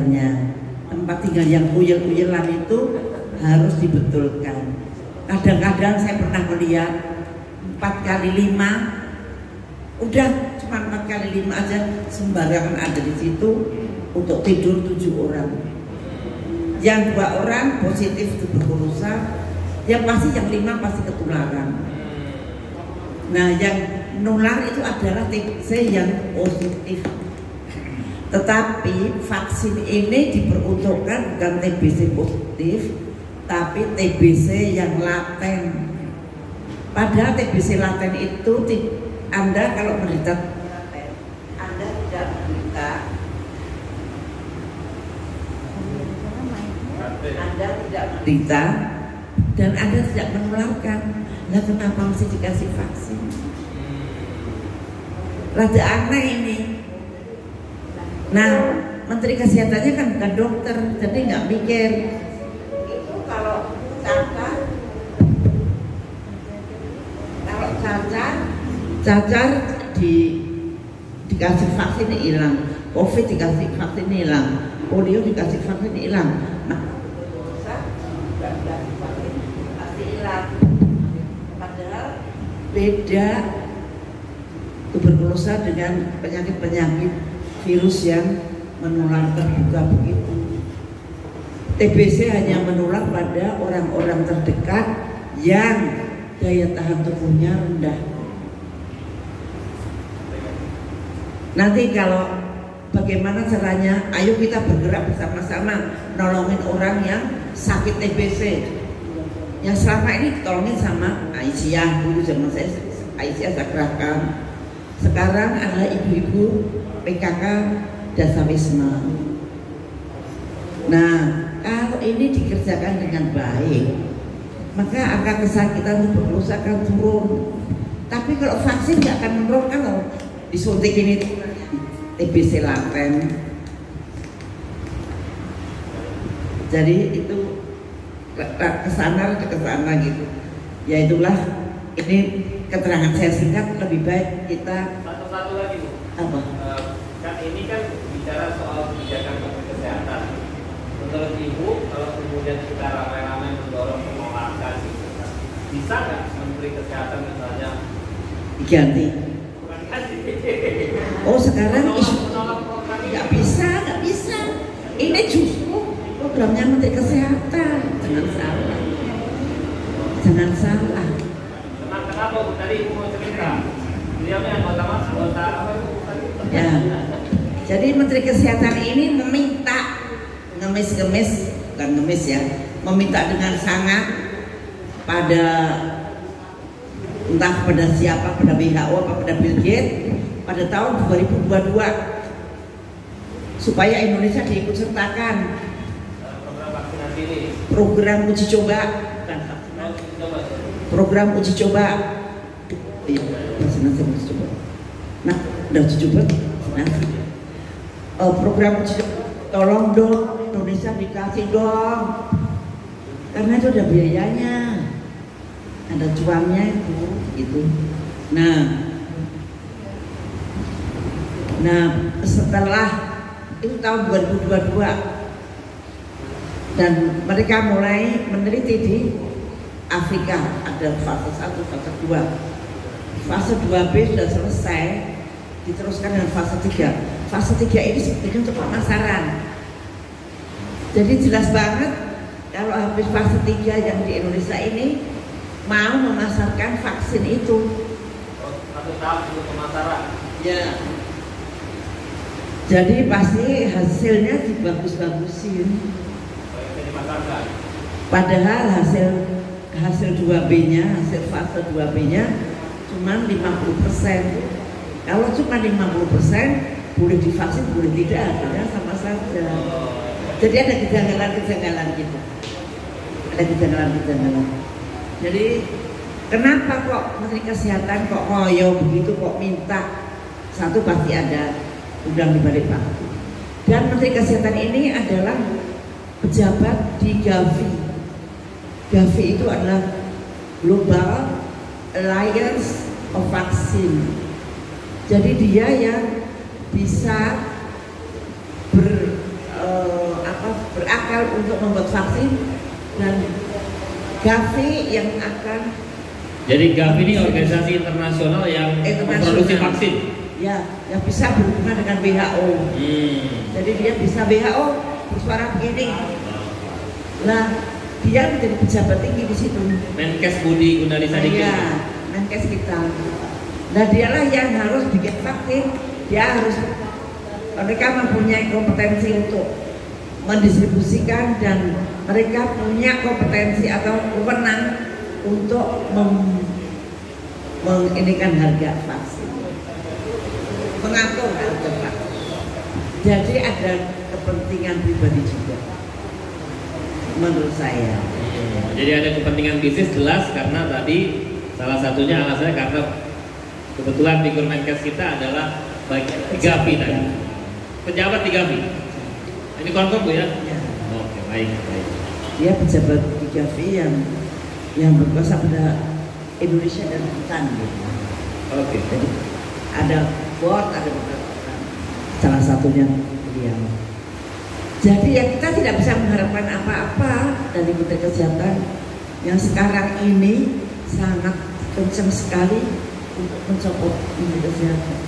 yang uyel-uyelan itu harus dibetulkan. Kadang-kadang saya pernah melihat 4x5, udah cuma 4x5 aja sembarangan ada di situ untuk tidur 7 orang. Yang 2 orang positif tuberkulosis, yang pasti yang 5 pasti ketularan. Nah, yang nular itu adalah TBC yang positif. Tetapi vaksin ini diperuntukkan bukan TBC positif, tapi TBC yang laten. Padahal TBC laten itu Anda kalau menderita laten, Anda tidak menderita, Anda tidak menderita dan Anda tidak menularkan. Nah, kenapa mesti dikasih vaksin? Rada aneh ini. Nah, Menteri Kesehatannya kan bukan dokter, jadi nggak mikir. Itu kalau cacar dikasih vaksin hilang, COVID dikasih vaksin hilang, polio dikasih vaksin hilang. Nah, vaksin pasti hilang. Padahal beda tuberkulosa dengan penyakit-penyakit virus yang menularkan juga begitu. TBC hanya menular pada orang-orang terdekat yang daya tahan tubuhnya rendah. Nanti kalau bagaimana caranya, ayo kita bergerak bersama-sama nolongin orang yang sakit TBC. Yang selama ini ditolongin sama Aisyah, dulu zaman saya Aisyah Sakrakan. Sekarang adalah ibu-ibu PKK Dasawisma. Nah, kalau ini dikerjakan dengan baik, maka angka kesakitan tuberkulosis akan turun. Tapi kalau vaksin nggak akan menurun, kalau disuntik ini TBC laten. Jadi itu kesana gitu. Ya itulah, ini keterangan saya singkat, lebih baik kita satu lagi Bu. Apa? Kan ini kan bicara soal kebijakan kesehatan. Menurut Ibu, kalau kemudian kita ramai-ramai mendorong penolakan gitu, bisa nggak Menteri Kesehatan misalnya diganti? Bukan diganti. Oh sekarang menolak program ini. nggak bisa. Ini justru programnya Menteri Kesehatan. Jangan salah. Kenapa Bu? Tadi Ibu mau cerita. Beliaunya anggota apa itu tadi? Ya. Jadi Menteri Kesehatan ini meminta meminta dengan sangat pada entah pada siapa, pada WHO apa pada Bill Gates pada tahun 2022 supaya Indonesia diikut sertakan Program vaksinasi ini. program uji coba. Program uji coba. Iya, vaksinasi uji coba. Nah, udah uji coba. Nah, program uji coba. Tolong dong, Indonesia dikasih dong. Karena itu ada biayanya, ada cuannya itu, gitu. Nah, setelah itu tahun 2022 dan mereka mulai meneliti di Afrika, ada fase 1, fase 2. Fase 2B sudah selesai, diteruskan dengan fase 3. Fase 3 ini sebetulnya untuk pemasaran. Jadi jelas banget kalau habis fase 3 yang di Indonesia ini mau memasarkan vaksin itu. 1 tahun untuk pemasaran. Ya. Jadi pasti hasilnya dibagus-bagusin. Padahal hasil 2B-nya, hasil fase 2B-nya cuma 50%. Kalau cuma 50%, boleh divaksin, boleh tidak, artinya sama saja. Jadi ada kejanggalan-kejanggalan gitu. Ada kejanggalan-kejanggalan. Jadi kenapa kok Menteri Kesehatan kok ngoyo begitu, kok minta? Satu pasti ada udang di balik batu. Dan Menteri Kesehatan ini adalah pejabat di Gavi. Gavi itu adalah Global Alliance of Vaccine. Jadi dia yang bisa berakal untuk membuat vaksin, dan Gavi yang akan. Jadi Gavi ini organisasi internasional yang memproduksi vaksin. Ya, yang bisa berhubungan dengan WHO. Jadi dia bisa WHO bersuara begini. Nah, dia menjadi pejabat tinggi di situ. Menkes Budi Gunadisadikin. Iya, Menkes kita. Nah, dialah yang harus bikin vaksin. Dia harus, mereka mempunyai kompetensi untuk mendistribusikan, dan mereka punya kompetensi atau wewenang untuk menginikan harga vaksin, mengatur harga vaksin. Jadi ada kepentingan pribadi juga, menurut saya. Jadi ada kepentingan bisnis jelas, karena tadi salah satunya alasannya karena kebetulan figur Menkes kita adalah bagian Gavi tadi, pejabat di Gavi. Ini konfirm Bu ya? Ya. Oke, baik. Dia pejabat di Gavi yang berkuasa pada Indonesia dan Bhutan gitu. Oke. Jadi ada board, ada beberapa orang. Salah satunya beliau. Jadi ya kita tidak bisa mengharapkan apa-apa dari Menteri Kesehatan yang sekarang ini sangat kencang sekali untuk mencopot Menteri Kesehatan.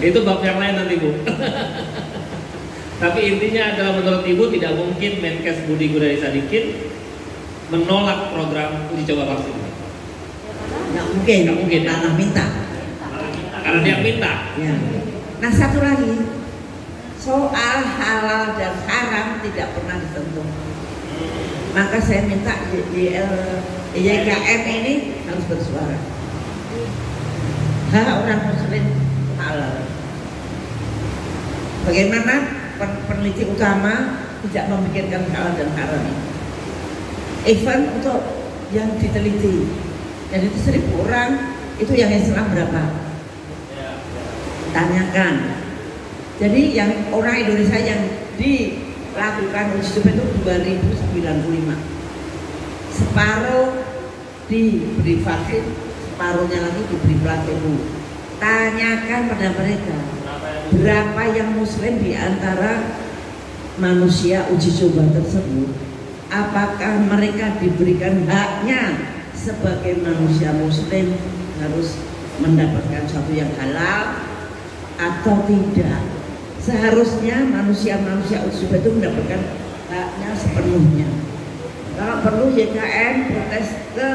Itu bab yang lain nanti Bu. Tapi intinya adalah menurut Ibu tidak mungkin Menkes Budi Gunadisadikin menolak program uji coba vaksin. Nggak mungkin. Nggak mungkin. Tanah minta. Karena dia minta. Ya. Nah satu lagi, soal halal dan haram tidak pernah disentuh. Maka saya minta YKM ini harus bersuara. Hak orang muslim halal. Bagaimana peneliti utama tidak memikirkan halal dan haram? Even untuk yang diteliti, dan itu 1.000 orang, itu yang Islam berapa? Tanyakan. Jadi yang orang Indonesia yang dilakukan uji coba itu 2095. Separuh diberi vaksin, separuhnya lagi diberi placebo. Tanyakan pada mereka, berapa yang muslim di antara manusia uji coba tersebut? Apakah mereka diberikan haknya sebagai manusia muslim harus mendapatkan sesuatu yang halal atau tidak? Seharusnya manusia-manusia uji coba itu mendapatkan haknya sepenuhnya. Kalau perlu YKM protes ke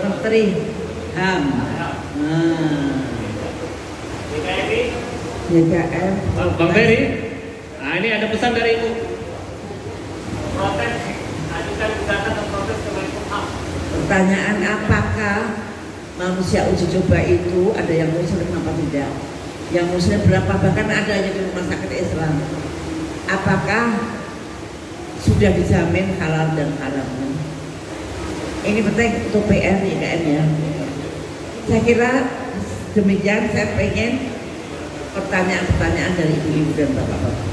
Menteri HAM. YKM. Bang Ferry, nah ini ada pesan dari Ibu. Protes, ajukan gugatan dan protes ke Menkumham. Pertanyaan, apakah manusia uji coba itu ada yang muslim apa tidak? Yang muslim berapa? Bahkan ada yang di rumah sakit Islam. Apakah sudah dijamin halal dan haramnya? Ini penting untuk PR YKM ya. Saya kira demikian. Saya pengen pertanyaan-pertanyaan dari ibu-ibu dan bapak-bapak.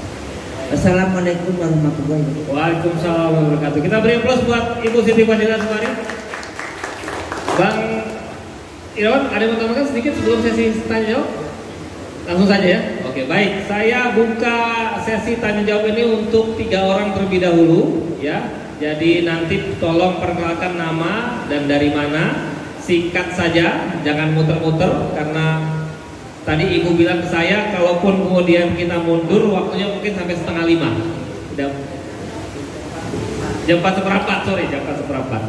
Assalamualaikum warahmatullahi wabarakatuh. Waalaikumsalam warahmatullahi wabarakatuh. Kita beri aplaus buat Ibu Siti Fadila Sumari. Bang Irawan, ada yang mau tambahkan sedikit sebelum sesi tanya jawab? Langsung saja ya. Oke, baik. Saya buka sesi tanya jawab ini untuk 3 orang terlebih dahulu, ya. Jadi nanti tolong perkenalkan nama dan dari mana. Singkat saja, jangan muter-muter karena tadi Ibu bilang ke saya, kalaupun kemudian kita mundur, waktunya mungkin sampai 4:30. Jam 4:15.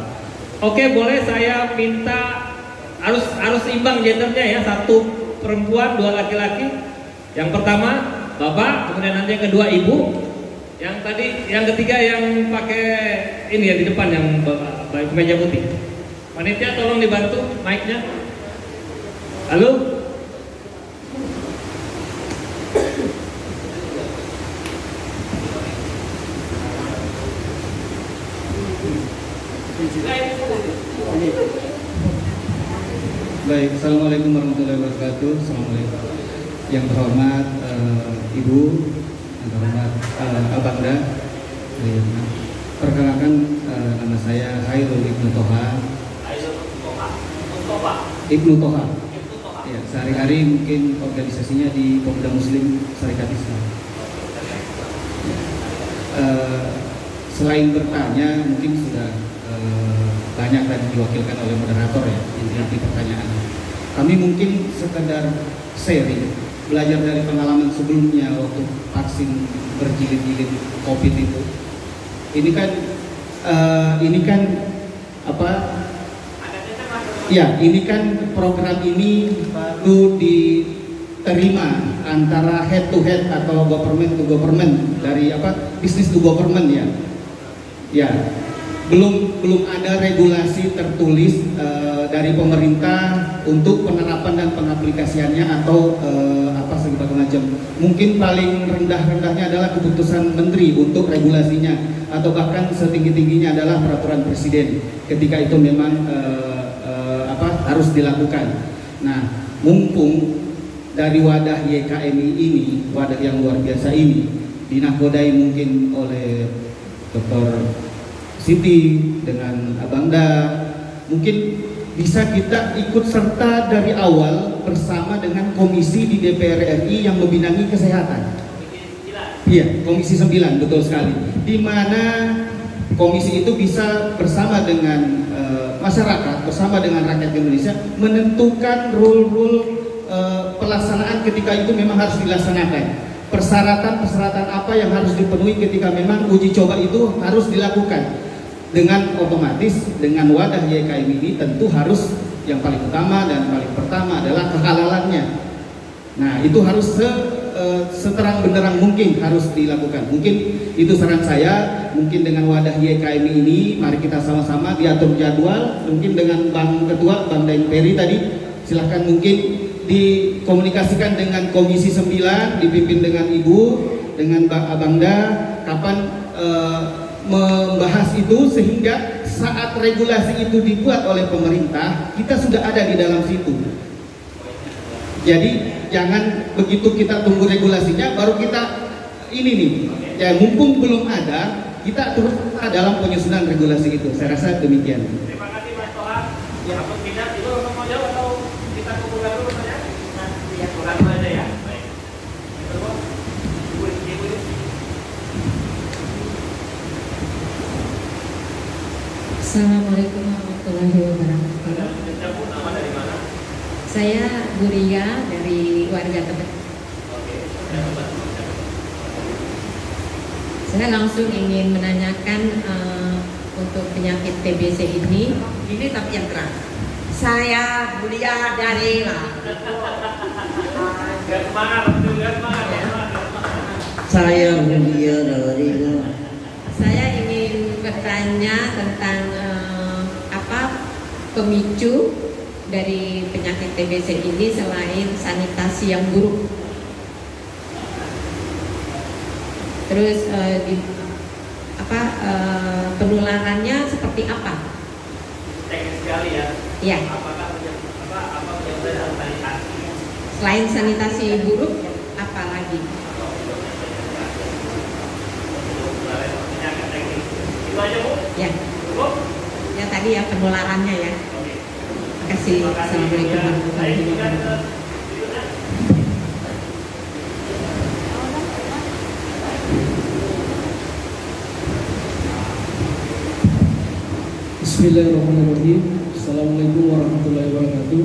Oke, boleh saya minta harus imbang gendernya ya, 1 perempuan, 2 laki-laki. Yang pertama Bapak, kemudian nanti yang kedua Ibu, yang ketiga yang pakai ini ya di depan yang meja putih. Panitia tolong dibantu mic-nya. Halo? Baik, assalamualaikum warahmatullahi wabarakatuh. Assalamualaikum. Yang terhormat Ibu, yang terhormat Abangda. Perkenalkan nama saya Hairul Ibnu Toha. Ibnu Toha. Ya, sehari-hari mungkin organisasinya di Pemuda Muslim Syarikat Islam. Selain bertanya, mungkin sudah banyak tadi diwakilkan oleh moderator ya inti pertanyaan. Kami mungkin sekedar sharing, belajar dari pengalaman sebelumnya waktu vaksin berjilid-jilid COVID itu. Ini kan apa? Ya, ini kan program ini baru diterima antara head to head atau government to government dari apa? Business to government ya. Ya. Belum ada regulasi tertulis dari pemerintah untuk penerapan dan pengaplikasiannya atau apa segala macam. Mungkin paling rendah-rendahnya adalah keputusan menteri untuk regulasinya, atau bahkan setinggi-tingginya adalah peraturan presiden ketika itu memang harus dilakukan. Nah, mumpung dari wadah YKMI ini, wadah yang luar biasa ini dinakodai mungkin oleh Dr. Siti dengan Abangda, mungkin bisa kita ikut serta dari awal bersama dengan komisi di DPR RI yang membinangi kesehatan. Iya, Komisi 9, betul sekali. Di mana komisi itu bisa bersama dengan masyarakat, bersama dengan rakyat Indonesia menentukan rule-rule pelaksanaan ketika itu memang harus dilaksanakan. Persyaratan-persyaratan apa yang harus dipenuhi ketika memang uji coba itu harus dilakukan. Dengan otomatis dengan wadah YKM ini tentu harus yang paling utama dan paling pertama adalah kehalalannya. Nah, itu harus seterang benderang mungkin harus dilakukan. Mungkin itu saran saya. Mungkin dengan wadah YKM ini mari kita sama-sama diatur jadwal. Mungkin dengan Bang Ketua, Bang Daeng Peri tadi, silahkan mungkin dikomunikasikan dengan Komisi 9 dipimpin dengan Ibu, dengan Abangda, kapan membahas itu sehingga saat regulasi itu dibuat oleh pemerintah kita sudah ada di dalam situ. Jadi jangan begitu kita tunggu regulasinya baru kita ini nih ya, mumpung belum ada kita terus dalam penyusunan regulasi itu. Saya rasa demikian. Terima kasih Mas Toha. Ya, apa tidak itu mau jawab atau kita kumpulkan dulu saja? Ya, kumpulkan dulu aja ya. Baik. Assalamualaikum warahmatullahi wabarakatuh. Nama dari mana? Saya Bu Ria dari warga Tebet. Saya langsung ingin menanyakan untuk penyakit TBC ini tapi yang keras. Saya Bu Ria dari Saya Bu Ria dari Saya ingin bertanya tentang apa pemicu dari penyakit TBC ini selain sanitasi yang buruk. Terus penularannya seperti apa? Teknis sekali ya. Ya. Apakah penyebabnya sanitasi? Selain sanitasi buruk, apa lagi? Itu aja Bu? Ya. Cukup? Ya tadi ya penularannya ya. Terima kasih. Assalamualaikum warahmatullahi wabarakatuh. Bismillahirrahmanirrahim. Assalamualaikum warahmatullahi wabarakatuh.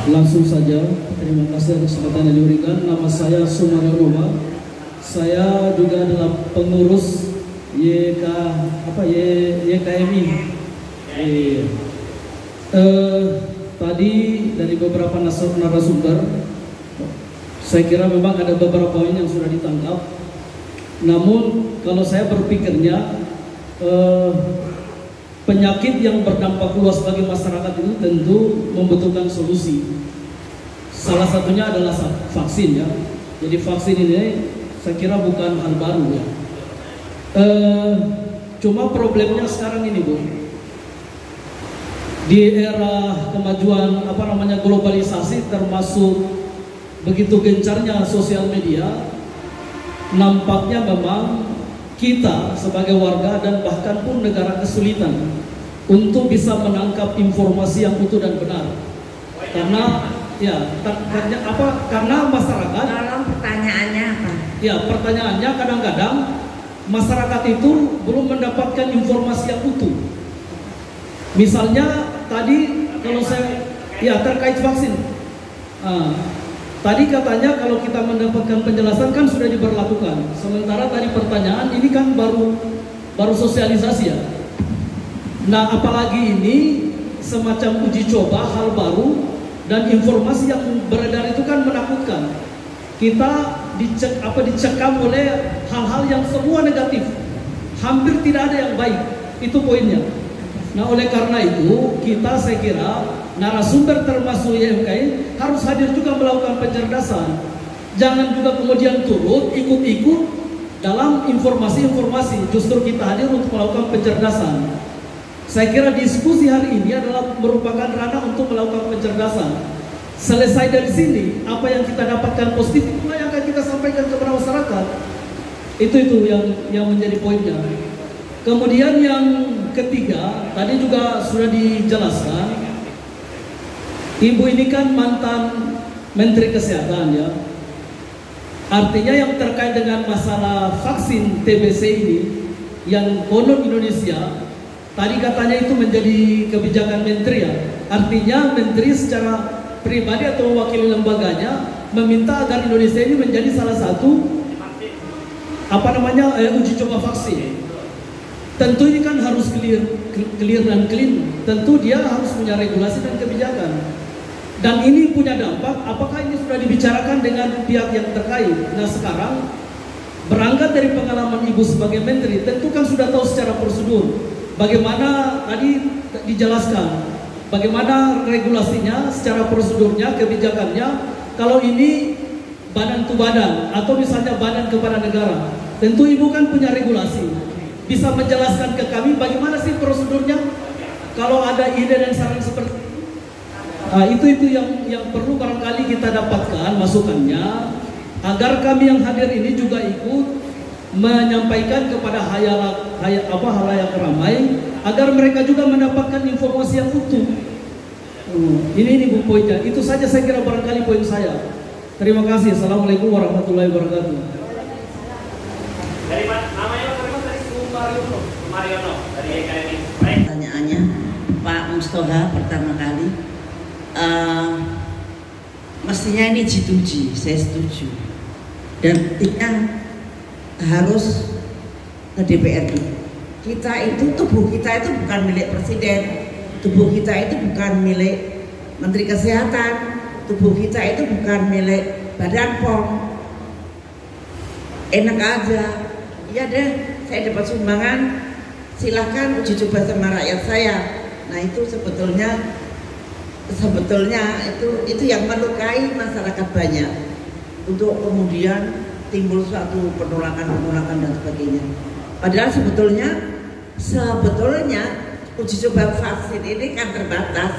Langsung saja, terima kasih atas kesempatan yang diberikan. Nama saya Sumario Nova. Saya juga adalah pengurus YKMI. Tadi dari beberapa narasumber, saya kira memang ada beberapa poin yang sudah ditangkap. Namun kalau saya berpikirnya penyakit yang berdampak luas bagi masyarakat itu tentu membutuhkan solusi. Salah satunya adalah vaksin ya. Jadi vaksin ini saya kira bukan hal baru ya. Cuma problemnya sekarang ini Bu, di era kemajuan globalisasi termasuk begitu gencarnya sosial media, nampaknya memang kita sebagai warga dan bahkan pun negara kesulitan untuk bisa menangkap informasi yang utuh dan benar. Karena masyarakat. Dalam pertanyaannya apa? Ya, pertanyaannya kadang-kadang masyarakat itu belum mendapatkan informasi yang utuh. Misalnya tadi kalau saya terkait vaksin. Tadi katanya kalau kita mendapatkan penjelasan kan sudah diberlakukan. Sementara tadi pertanyaan ini kan baru sosialisasi ya. Nah, apalagi ini semacam uji coba hal baru dan informasi yang beredar itu kan menakutkan. Kita dicekam oleh hal-hal yang semua negatif. Hampir tidak ada yang baik. Itu poinnya. Nah, oleh karena itu kita saya kira narasumber termasuk YMKI harus hadir juga melakukan pencerdasan. Jangan juga kemudian turut ikut-ikut dalam informasi-informasi. Justru kita hadir untuk melakukan pencerdasan. Saya kira diskusi hari ini adalah merupakan ranah untuk melakukan pencerdasan. Selesai dari sini, apa yang kita dapatkan positif itulah yang akan kita sampaikan kepada masyarakat. Itu yang menjadi poinnya. Kemudian yang ketiga, tadi juga sudah dijelaskan. Ibu ini kan mantan Menteri Kesehatan ya. Artinya yang terkait dengan masalah vaksin TBC ini yang konon Indonesia tadi katanya itu menjadi kebijakan menteri ya. Artinya menteri secara pribadi atau wakil lembaganya meminta agar Indonesia ini menjadi salah satu uji coba vaksin. Tentu ini kan harus clear dan clean. Tentu dia harus punya regulasi dan kebijakan. Dan ini punya dampak. Apakah ini sudah dibicarakan dengan pihak yang terkait? Nah sekarang berangkat dari pengalaman Ibu sebagai menteri, tentu kan sudah tahu secara prosedur bagaimana tadi dijelaskan, bagaimana regulasinya, secara prosedurnya, kebijakannya. Kalau ini badan to badan atau misalnya badan kepada negara, tentu Ibu kan punya regulasi, bisa menjelaskan ke kami bagaimana sih prosedurnya. Kalau ada ide dan saran seperti itu yang perlu barangkali kita dapatkan masukannya, agar kami yang hadir ini juga ikut menyampaikan kepada halayak ramai, agar mereka juga mendapatkan informasi yang utuh. Ini Bu poinnya. Itu saja saya kira barangkali poin saya. Terima kasih. Assalamualaikum warahmatullahi wabarakatuh. Dari namanya dari Sumariono dari EKMI. Pertanyaannya Pak Mustoha pertama kali, mestinya ini G2G, saya setuju. Dan tidak harus ke DPR. Kita itu, tubuh kita itu bukan milik presiden, tubuh kita itu bukan milik Menteri Kesehatan, tubuh kita itu bukan milik Badan POM. Enak aja, iya deh, saya dapat sumbangan, silahkan uji coba sama rakyat saya. Nah itu sebetulnya itu yang melukai masyarakat banyak, untuk kemudian timbul suatu penolakan dan sebagainya. Padahal sebetulnya uji coba vaksin ini kan terbatas,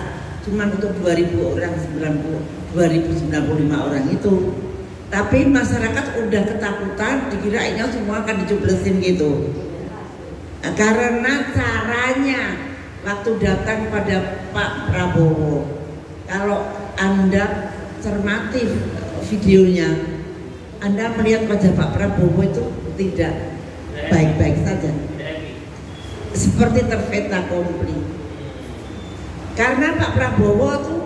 cuma untuk 2.000 orang, 2.095 orang itu. Tapi masyarakat udah ketakutan, dikirainya semua akan dicoblosin gitu. Nah, karena caranya waktu datang pada Pak Prabowo, kalau Anda cermati videonya, Anda melihat wajah Pak Prabowo itu tidak baik-baik saja, seperti terfeta kompli. Karena Pak Prabowo tuh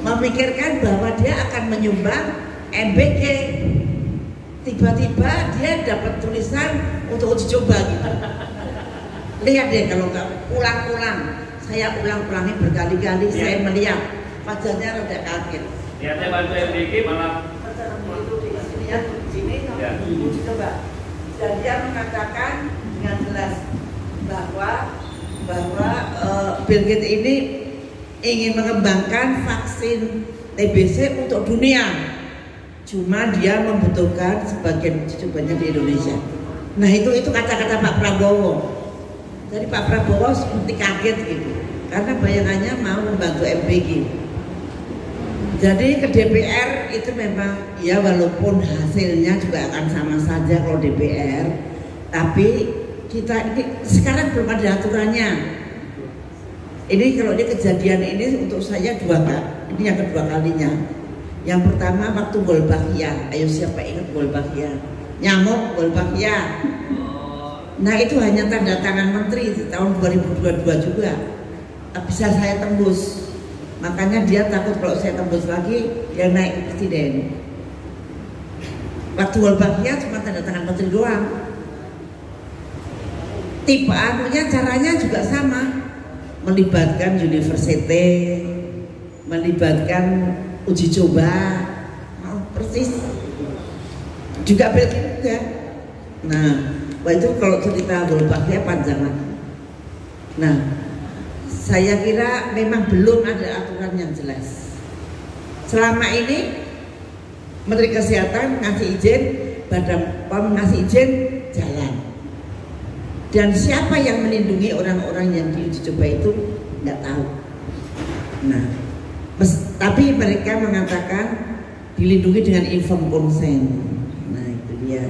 memikirkan bahwa dia akan menyumbang MBG, tiba-tiba dia dapat tulisan untuk uji coba gitu. Lihat deh kalau nggak ulang-ulang, saya ulang-ulangi berkali-kali, ya. Saya melihat wajahnya rada kaget. Lihatnya bantu MBG malah lihat sini ya. Uji coba. Dan dia mengatakan dengan jelas bahwa Bill Gates ini ingin mengembangkan vaksin TBC untuk dunia. Cuma dia membutuhkan sebagian uji cobanya di Indonesia. Nah itu kata-kata Pak Prabowo. Jadi Pak Prabowo seperti kaget gitu, karena bayangannya mau membantu MBG. Jadi ke DPR itu memang ya, walaupun hasilnya juga akan sama saja kalau DPR, tapi kita ini sekarang belum ada aturannya. Ini kalau ini kejadian ini untuk saya ini yang kedua kalinya. Yang pertama waktu Wolbachia, ayo siapa ingat Wolbachia? Nyamuk Wolbachia. Nah itu hanya tanda tangan menteri di tahun 2022 juga. Bisa saya tembus. Makanya dia takut kalau saya tembus lagi dia naik presiden. Waktu Wolbachia cuma tanda tangan menteri doang. Tipe anunya caranya juga sama, melibatkan university, melibatkan uji coba, persis juga juga. Nah, itu kalau cerita Wolbachia panjang lagi. Nah, saya kira memang belum ada aturan yang jelas. Selama ini Menteri Kesehatan ngasih izin, Badan POM ngasih izin, jalan. Dan siapa yang melindungi orang-orang yang diuji coba itu nggak tahu. Nah, tapi mereka mengatakan dilindungi dengan informed consent. Nah itu dia.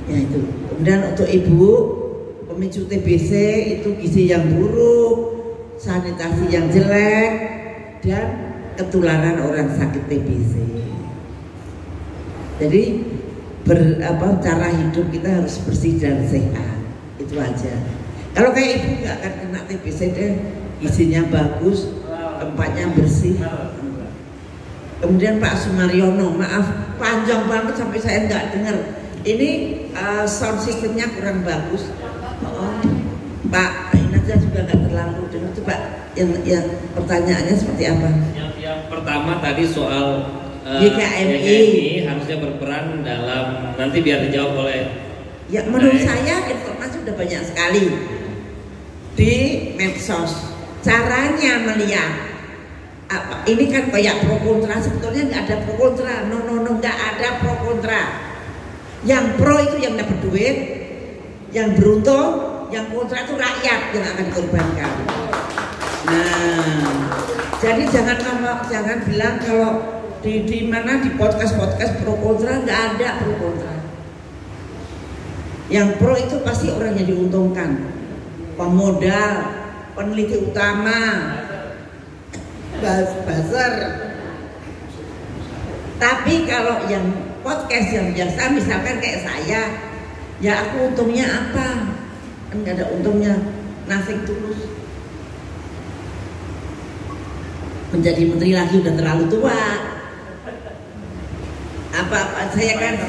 Ya itu. Kemudian untuk ibu pemicu TBC itu gizi yang buruk, sanitasi yang jelek, dan ketularan orang sakit TBC. Jadi cara hidup kita harus bersih dan sehat. itu aja. Kalau kayak ibu nggak akan kena TBC deh, isinya bagus, tempatnya bersih. Kemudian Pak Sumaryono, maaf panjang banget sampai saya nggak dengar. Ini sound systemnya kurang bagus. Pak Inaja juga nggak terlalu dengar. Coba yang pertanyaannya seperti apa? Yang pertama tadi soal YKMI harusnya berperan dalam, nanti biar dijawab oleh. Ya menurut saya informasi sudah banyak sekali di medsos. Caranya melihat apa, ini kan kayak pro kontra, sebetulnya nggak ada pro kontra, no nggak ada pro kontra. Yang pro itu yang dapat duit, yang beruntung, yang kontra itu rakyat yang akan dikorbankan. Nah, jadi jangan bilang kalau di mana di podcast pro kontra, nggak ada pro kontra. Yang pro itu pasti orang yang diuntungkan, pemodal, peneliti utama, buzzer. Tapi kalau yang podcast yang biasa, misalkan kayak saya, ya aku untungnya apa? Kan nggak ada untungnya, nothing tulus. Menjadi menteri lagi udah terlalu tua. Apa saya kan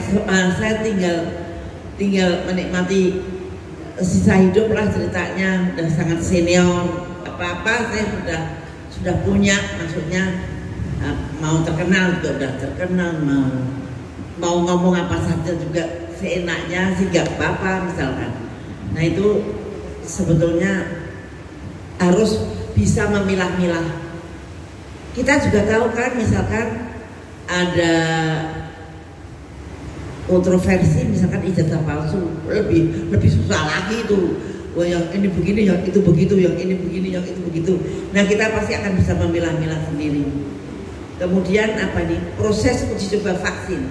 saya tinggal menikmati sisa hidup lah ceritanya, udah sangat senior. Apa saya sudah punya, maksudnya mau terkenal juga udah terkenal, mau ngomong apa saja juga seenaknya sih gak apa-apa misalkan. Nah itu sebetulnya harus bisa memilah-milah. Kita juga tahu kan misalkan ada kontroversi misalkan ijazah palsu, lebih susah lagi itu. Wah yang ini begini, yang itu begitu, yang ini begini, yang itu begitu. Nah kita pasti akan bisa memilah-milah sendiri. Kemudian apa nih? Proses uji coba vaksin.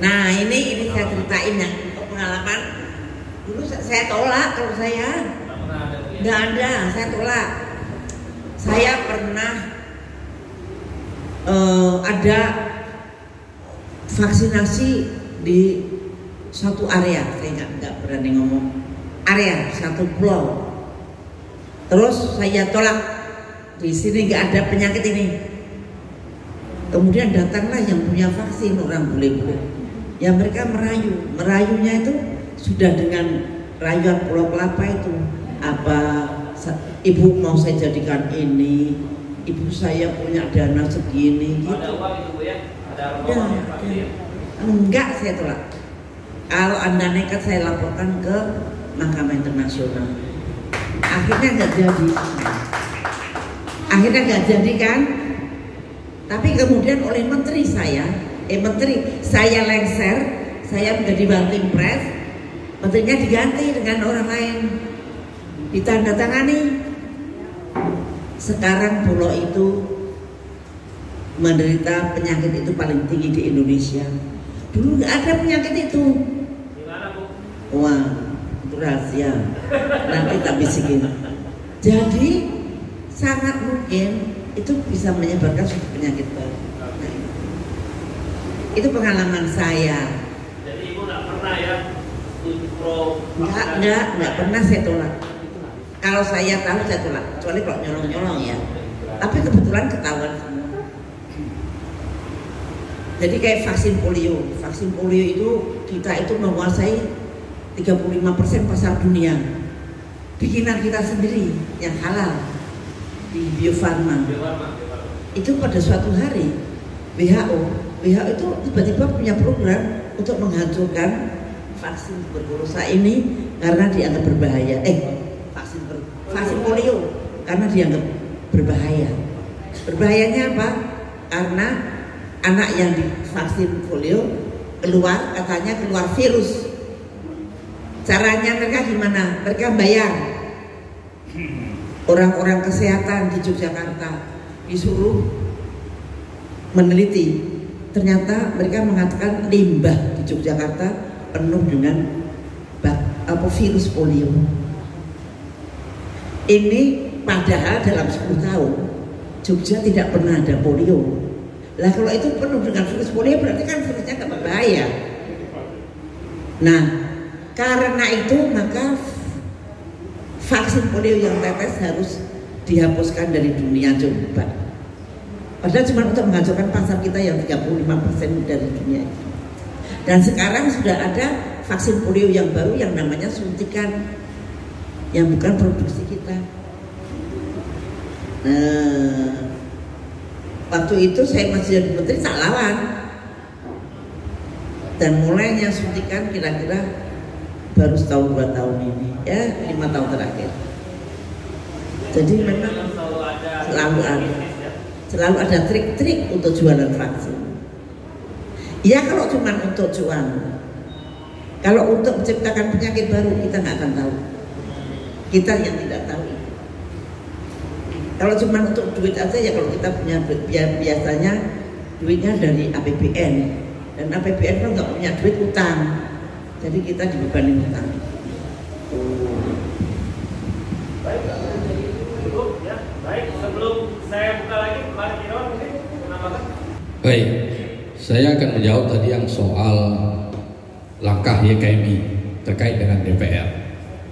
Nah ini saya ceritain ya, untuk pengalaman. Dulu saya tolak, kalau saya nggak ada, saya tolak. Saya pernah ada vaksinasi di suatu area, saya nggak berani ngomong area, satu pulau. Terus saya tolak, di sini nggak ada penyakit ini. Kemudian datanglah yang punya vaksin, orang bule-bule. Ya mereka merayunya itu sudah dengan rayuan Pulau Kelapa itu. Apa ibu mau saya jadikan ini, ibu saya punya dana segini gitu. Ada uang itu ya? Ada uang ya? Enggak, saya tolak. Kalau Anda nekat saya laporkan ke Mahkamah Internasional. Akhirnya nggak jadi kan? Tapi kemudian oleh menteri saya lengser, saya menjadi Banting Pres, menterinya diganti dengan orang lain, ditandatangani. Sekarang pulau itu menderita penyakit itu paling tinggi di Indonesia. Dulu nggak ada penyakit itu. Gimana Bu? Wah, itu rahasia. Nanti tak bisikin. Jadi sangat mungkin itu bisa menyebarkan suatu penyakit baru. Nah, itu pengalaman saya. Jadi Ibu nggak pernah ya pro? Nggak pernah saya tolak. Kalau saya tahu saya tolak, kecuali kalau nyolong-nyolong ya. Tapi kebetulan ketahuan semua. Jadi kayak vaksin polio itu kita itu menguasai 35% pasar dunia. Bikinan kita sendiri yang halal di Bio Farma. Itu pada suatu hari WHO itu tiba-tiba punya program untuk menghancurkan vaksin tuberkulosa ini karena dianggap berbahaya. Vaksin polio karena dianggap berbahaya. Berbahayanya apa? Karena anak yang divaksin polio keluar virus. Caranya mereka gimana? Mereka bayar. Orang-orang kesehatan di Yogyakarta disuruh meneliti. Ternyata mereka mengatakan limbah di Yogyakarta penuh dengan virus polio. Ini padahal dalam 10 tahun Jogja tidak pernah ada polio. Lah kalau itu penuh dengan virus polio berarti kan virusnya nggak berbahaya. Nah karena itu maka vaksin polio yang tetes harus dihapuskan dari dunia, coba. Padahal cuma untuk menghancurkan pasar kita yang 35% dari dunia. Dan sekarang sudah ada vaksin polio yang baru yang namanya suntikan, yang bukan produksi kita. Waktu itu saya masih jadi menteri, tak lawan. Dan mulainya suntikan kira-kira baru setahun 2 tahun ini, ya 5 tahun terakhir. Jadi memang selalu ada trik-trik untuk jualan vaksin. Ya kalau cuma untuk cuan, kalau untuk menciptakan penyakit baru kita nggak akan tahu. Kita yang tidak tahu. Kalau cuma untuk duit aja ya, kalau kita punya biasanya duitnya dari APBN, dan APBN kan nggak punya duit, utang. Jadi kita dibebani utang. Baik, sebelum saya buka lagi, Pak Irawan mungkin menambahkan. Baik, saya akan menjawab tadi yang soal langkah YKMI terkait dengan DPR.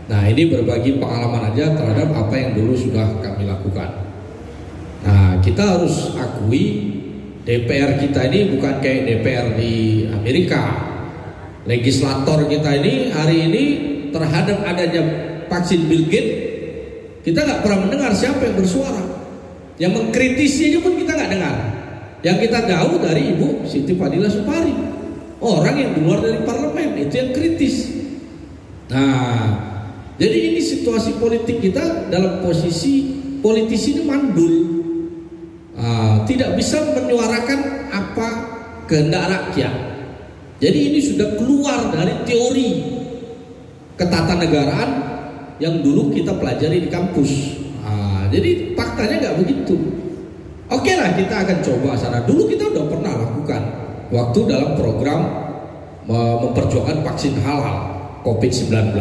Nah, ini berbagi pengalaman aja terhadap apa yang dulu sudah kami lakukan. Nah, kita harus akui DPR kita ini bukan kayak DPR di Amerika. Legislator kita ini hari ini terhadap adanya vaksin Bill Gates, kita nggak pernah mendengar siapa yang bersuara. Yang mengkritisinya pun kita nggak dengar. Yang kita tahu dari Ibu Siti Fadila Supari, orang yang keluar dari parlemen, itu yang kritis. Nah, jadi ini situasi politik kita dalam posisi politisi ini mandul, tidak bisa menyuarakan apa kehendak rakyat. Jadi ini sudah keluar dari teori ketatanegaraan yang dulu kita pelajari di kampus. Jadi faktanya nggak begitu. Oke lah, kita akan coba sana. Dulu kita udah pernah lakukan waktu dalam program memperjuangkan vaksin halal COVID-19.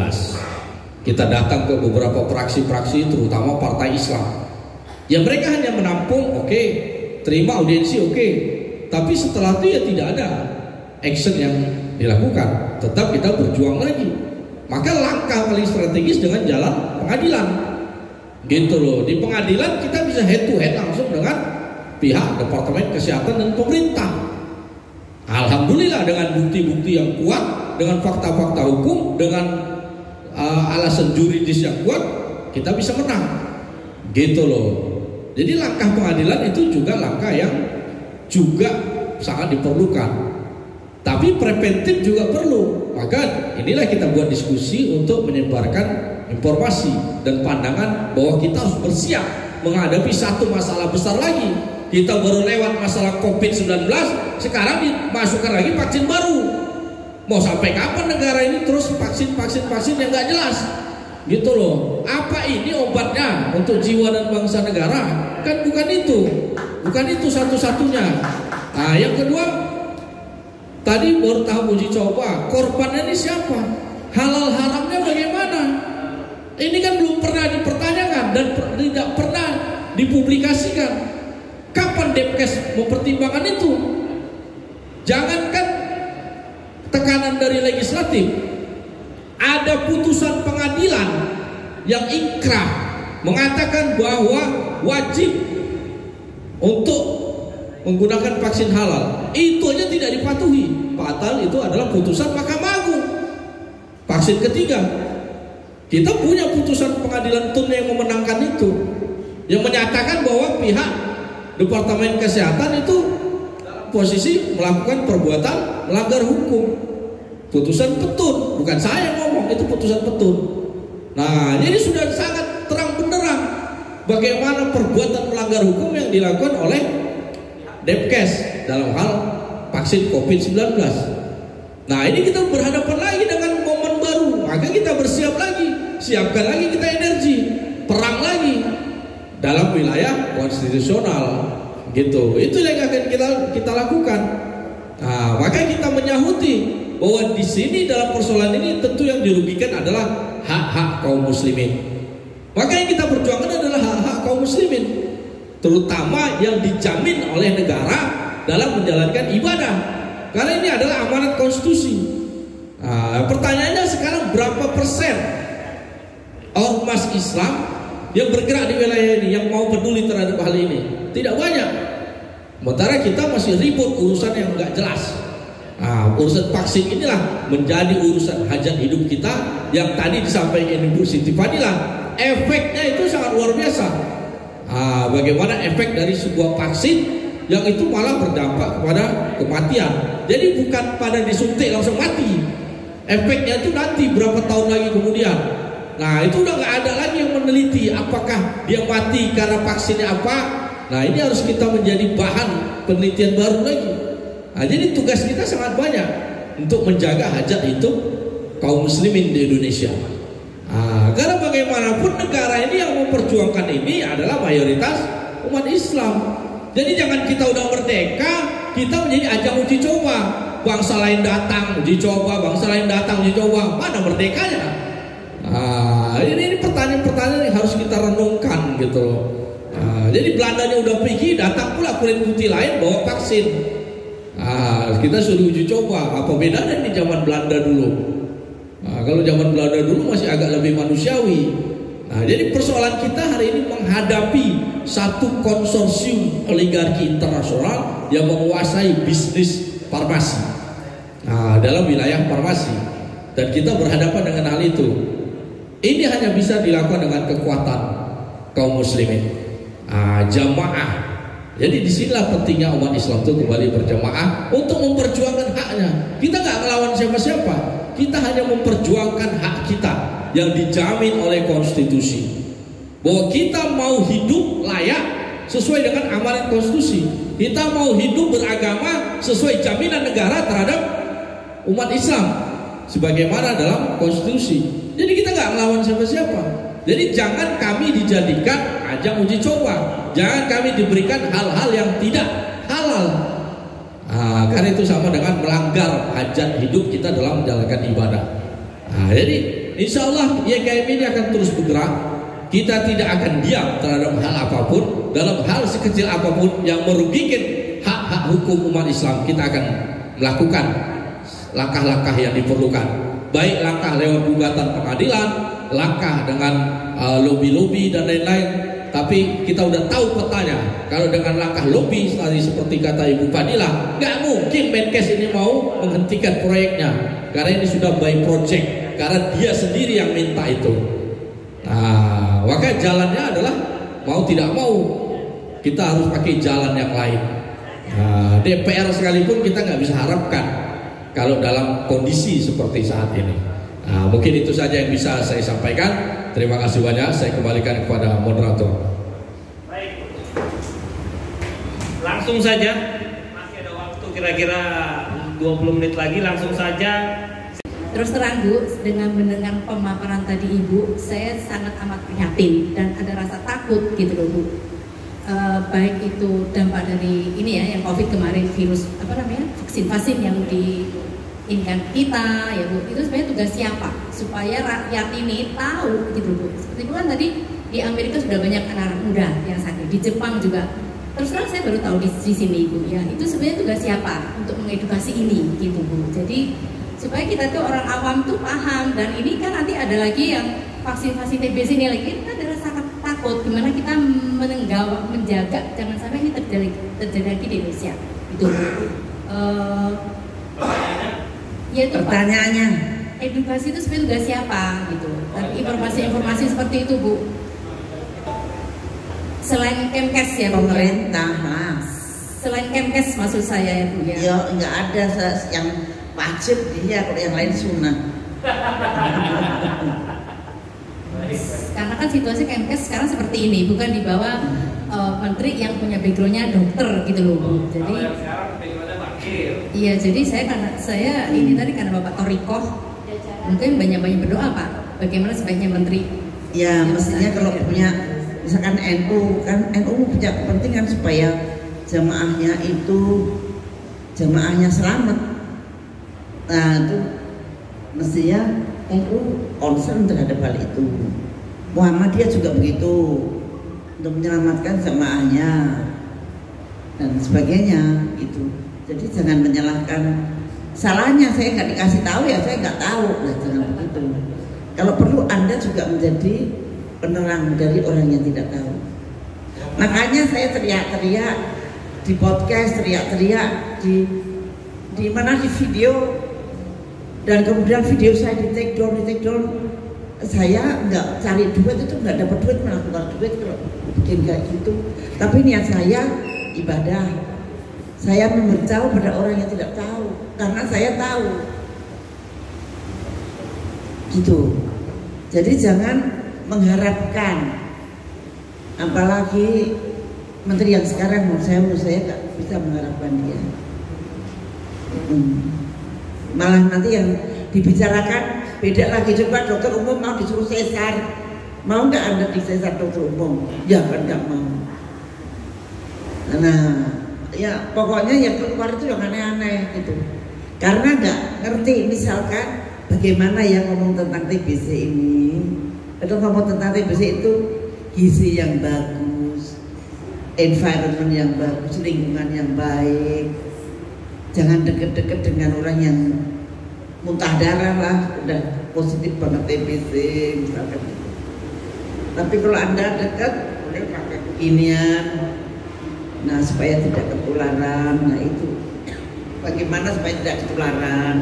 Kita datang ke beberapa fraksi-fraksi, terutama partai Islam. Ya mereka hanya menampung, oke, terima audiensi, oke. Tapi setelah itu ya tidak ada action yang dilakukan. Tetap kita berjuang lagi. Maka langkah paling strategis dengan jalan pengadilan, gitu loh. Di pengadilan kita bisa head to head langsung dengan pihak Departemen Kesehatan dan pemerintah. Alhamdulillah dengan bukti-bukti yang kuat, dengan fakta-fakta hukum, dengan alasan juridis yang kuat, kita bisa menang, gitu loh. Jadi langkah pengadilan itu juga langkah yang juga sangat diperlukan. Tapi preventif juga perlu. Maka inilah kita buat diskusi untuk menyebarkan informasi dan pandangan bahwa kita harus bersiap menghadapi satu masalah besar lagi. Kita baru lewat masalah COVID-19, sekarang dimasukkan lagi vaksin baru. Mau sampai kapan negara ini terus vaksin yang gak jelas, gitu loh. Apa ini obatnya untuk jiwa dan bangsa negara? Kan bukan itu satu-satunya. Nah, yang kedua, tadi baru tahu uji coba, korbannya ini siapa? Halal haramnya bagaimana? Ini kan belum pernah dipertanyakan dan tidak pernah dipublikasikan. Kapan Depkes mempertimbangkan itu? Jangankan tekanan dari legislatif, ada putusan pengadilan yang inkrah mengatakan bahwa wajib untuk menggunakan vaksin halal. Itu aja tidak dipatuhi. Padahal itu adalah putusan Mahkamah Agung. Vaksin ketiga, kita punya putusan pengadilan tun yang memenangkan itu, yang menyatakan bahwa pihak Departemen Kesehatan itu posisi melakukan perbuatan melanggar hukum. Putusan Petun, bukan saya ngomong, itu putusan Petun. Nah, jadi sudah sangat terang benderang bagaimana perbuatan melanggar hukum yang dilakukan oleh Depkes dalam hal vaksin COVID-19. Nah, ini kita berhadapan lagi dengan momen baru, maka kita bersiap lagi, siapkan lagi kita energi, perang lagi dalam wilayah konstitusional, gitu. Itu yang akan kita lakukan. Nah, maka kita menyahuti bahwa di sini dalam persoalan ini tentu yang dirugikan adalah hak-hak kaum muslimin. Maka yang kita perjuangkan adalah hak-hak kaum muslimin, terutama yang dijamin oleh negara dalam menjalankan ibadah. Karena ini adalah amanat konstitusi. Nah, pertanyaannya sekarang berapa persen ormas Islam yang bergerak di wilayah ini, yang mau peduli terhadap hal ini. Tidak banyak. Sementara kita masih ribut urusan yang nggak jelas. Nah, urusan vaksin inilah menjadi urusan hajat hidup kita yang tadi disampaikan Ibu Siti Fadilah. Efeknya itu sangat luar biasa. Bagaimana efek dari sebuah vaksin yang itu malah berdampak kepada kematian. Jadi bukan pada disuntik langsung mati. Efeknya itu nanti berapa tahun lagi kemudian. Nah, itu udah nggak ada lagi yang meneliti apakah dia mati karena vaksinnya apa. Nah, ini harus kita menjadi bahan penelitian baru lagi. Nah, jadi tugas kita sangat banyak untuk menjaga hajat hidup kaum muslimin di Indonesia. Karena bagaimanapun negara ini yang memperjuangkan ini adalah mayoritas umat Islam. Jadi jangan kita udah merdeka, kita menjadi ajang uji coba. Bangsa lain datang uji coba, bangsa lain datang uji coba. Mana merdekanya? Ini pertanyaan-pertanyaan yang harus kita renungkan gitu loh. Jadi Belandanya udah pergi, datang pula kulit putih lain bawa vaksin. Kita suruh uji coba. Apa bedanya di zaman Belanda dulu? Kalau zaman Belanda dulu masih agak lebih manusiawi. Jadi persoalan kita hari ini menghadapi satu konsorsium oligarki internasional yang menguasai bisnis farmasi dalam wilayah farmasi, dan kita berhadapan dengan hal itu. Ini hanya bisa dilakukan dengan kekuatan kaum muslimin, jamaah. Jadi disinilah pentingnya umat Islam itu kembali berjamaah untuk memperjuangkan haknya. Kita nggak melawan siapa-siapa, kita hanya memperjuangkan hak kita yang dijamin oleh konstitusi. Bahwa kita mau hidup layak sesuai dengan amanat konstitusi. Kita mau hidup beragama sesuai jaminan negara terhadap umat Islam sebagaimana dalam konstitusi. Jadi kita nggak melawan siapa-siapa. Jadi jangan kami dijadikan ajang uji coba. Jangan kami diberikan hal-hal yang tidak halal. Karena itu sama dengan melanggar hajat hidup kita dalam menjalankan ibadah. Jadi insya Allah YKM ini akan terus bergerak. Kita tidak akan diam terhadap hal apapun, dalam hal sekecil apapun yang merugikan hak-hak hukum umat Islam. Kita akan melakukan langkah-langkah yang diperlukan, baik langkah lewat gugatan pengadilan, langkah dengan lobby-lobby dan lain-lain. Tapi kita udah tahu petanya. Kalau dengan langkah lobby tadi seperti kata Ibu Fadilah, nggak mungkin Menkes ini mau menghentikan proyeknya, karena ini sudah by project, karena dia sendiri yang minta itu. Maka jalannya adalah mau tidak mau kita harus pakai jalan yang lain. DPR sekalipun kita nggak bisa harapkan kalau dalam kondisi seperti saat ini. Mungkin itu saja yang bisa saya sampaikan. Terima kasih banyak. Saya kembalikan kepada moderator. Baik, langsung saja. Masih ada waktu kira-kira 20 menit lagi. Langsung saja. Terus terang Bu, dengan mendengar pemaparan tadi Ibu, saya sangat amat prihatin dan ada rasa takut gitu loh Bu. Baik itu dampak dari ini ya, yang COVID kemarin, virus vaksin yang diinginkan kita ya Bu. Itu sebenarnya tugas siapa? Supaya rakyat ini tahu gitu Bu. Seperti itu kan tadi di Amerika sudah banyak anak-anak muda yang sakit, di Jepang juga. Terus terang saya baru tahu di sini Ibu ya. Itu sebenarnya tugas siapa untuk mengedukasi ini gitu Bu. Jadi supaya kita tuh orang awam tuh paham, dan ini kan nanti ada lagi yang vaksin TBC ini lagi, kita ada rasa takut gimana kita menjaga jangan sampai ini terjadi lagi di Indonesia itu. Ya itu pertanyaannya Pak, edukasi itu sebenarnya tugas siapa gitu, tapi informasi-informasi seperti itu Bu, selain Kemkes ya Bu, pemerintah selain Kemkes maksud saya ya Bu ya. Ya nggak ada yang wajib dia, kalau yang lain sunnah. Karena kan situasi Kemkes sekarang seperti ini, bukan di bawah menteri yang punya backgroundnya dokter gitu loh Bu. Jadi iya, jadi saya ini tadi karena Bapak Torikoh mungkin banyak-banyak berdoa Pak, bagaimana sebaiknya menteri. Ya mestinya kalau punya misalkan NU kan, NU punya kepentingan supaya jamaahnya selamat. Nah itu mestinya NU concern terhadap hal itu. Muhammadiyah juga begitu, untuk menyelamatkan jamaahnya dan sebagainya gitu. Jadi jangan menyalahkan, salahnya saya nggak dikasih tahu ya saya nggak tahu, nah jangan begitu. Kalau perlu Anda juga menjadi penerang dari orang yang tidak tahu. Makanya saya teriak-teriak di podcast, teriak-teriak di mana di video, dan kemudian video saya di take down. Saya nggak cari duit, itu nggak dapat duit, malah keluar duit kalau bikin kayak gitu. Tapi niat saya ibadah. Saya memberitahu pada orang yang tidak tahu, karena saya tahu. Gitu. Jadi jangan mengharapkan, apalagi menteri yang sekarang menurut saya nggak bisa mengharapkan dia. Malah nanti yang dibicarakan beda lagi. Coba dokter umum mau disuruh sesar, mau nggak Anda disesar dokter umum? Ya kan nggak mau. Nah, ya pokoknya yang keluar itu yang aneh-aneh gitu. Karena nggak ngerti, misalkan bagaimana yang ngomong tentang TBC ini. Kalau ngomong tentang TBC itu gizi yang bagus, environment yang bagus, lingkungan yang baik. Jangan deket-deket dengan orang yang muntah darah lah, udah positif banget TBC misalkan gitu. Tapi kalau Anda dekat, boleh pakai beginian. Nah, supaya tidak ketularan. Nah, itu bagaimana supaya tidak ketularan?